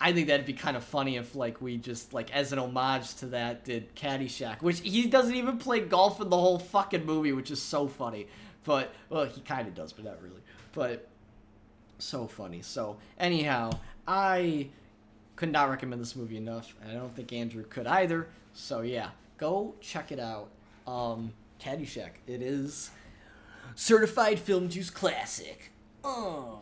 I think that'd be kind of funny if, like, we just, like, as an homage to that, did Caddyshack, which he doesn't even play golf in the whole fucking movie, which is so funny. But, well, he kind of does, but not really. But, so funny. So, anyhow, I could not recommend this movie enough, and I don't think Andrew could either. So, yeah, go check it out. Caddyshack. It is certified film juice classic. Oh.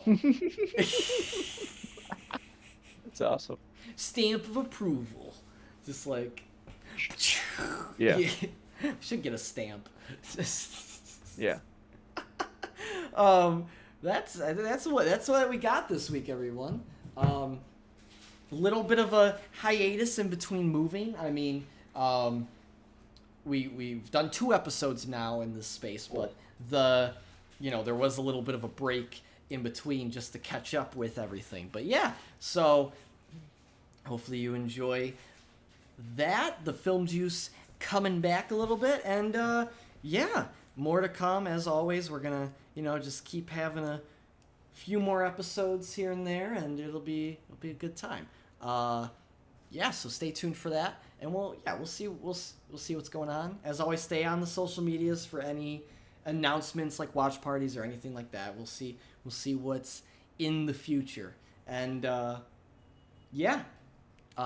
It's awesome. Stamp of approval. Just like, Yeah. should get a stamp. Yeah. That's what we got this week, everyone. Little bit of a hiatus in between moving. I mean, we've done 2 episodes now in this space, but there was a little bit of a break in between just to catch up with everything. But yeah, so hopefully you enjoy that. The Film Juice coming back a little bit, and yeah, more to come as always. We're gonna, just keep having a few more episodes here and there, and it'll be a good time. Yeah, so stay tuned for that, and we'll see what's going on. As always, stay on the social medias for any announcements like watch parties or anything like that. We'll see what's in the future, and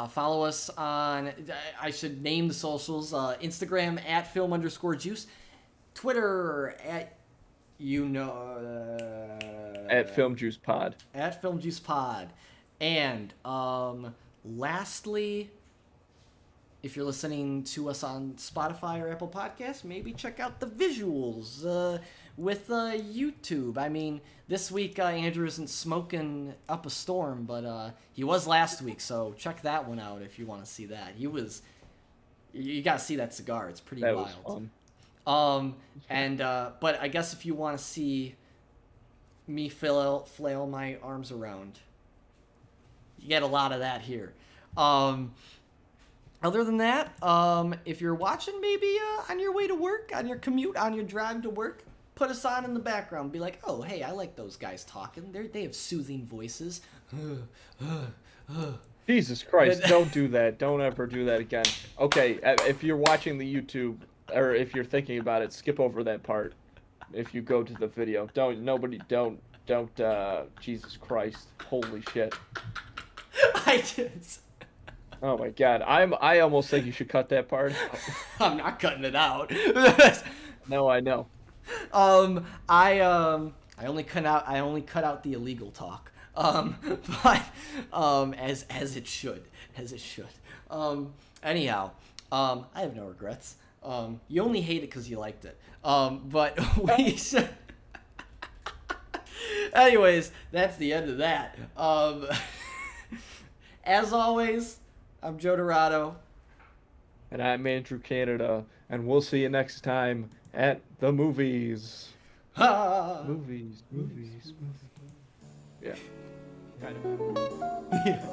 follow us on, I should name the socials, Instagram at film_juice, Twitter at At Film Juice Pod. At Film Juice Pod. And lastly, if you're listening to us on Spotify or Apple Podcasts, maybe check out the visuals with YouTube. I mean, this week Andrew isn't smoking up a storm, but he was last week, so check that one out if you want to see that. You got to see that cigar. It's pretty That wild. was fun. But I guess if you want to see me flail my arms around, you get a lot of that here. Other than that, if you're watching maybe on your way to work, on your commute, on your drive to work, put us on in the background. Be like, oh, hey, I like those guys talking. They have soothing voices. Jesus Christ, don't do that. Don't ever do that again. Okay, if you're watching the YouTube, or if you're thinking about it, skip over that part. If you go to the video, don't, Jesus Christ. Holy shit. I just... Oh my God, I almost think you should cut that part. I'm not cutting it out. No, I know. I only cut out the illegal talk. But as it should. Anyhow, I have no regrets. You only hate it because you liked it. But we should. Anyways, that's the end of that. As always, I'm Joe Dorado. And I'm Andrew Canada, and we'll see you next time at the movies. Movies. Yeah. Kind of. Yeah.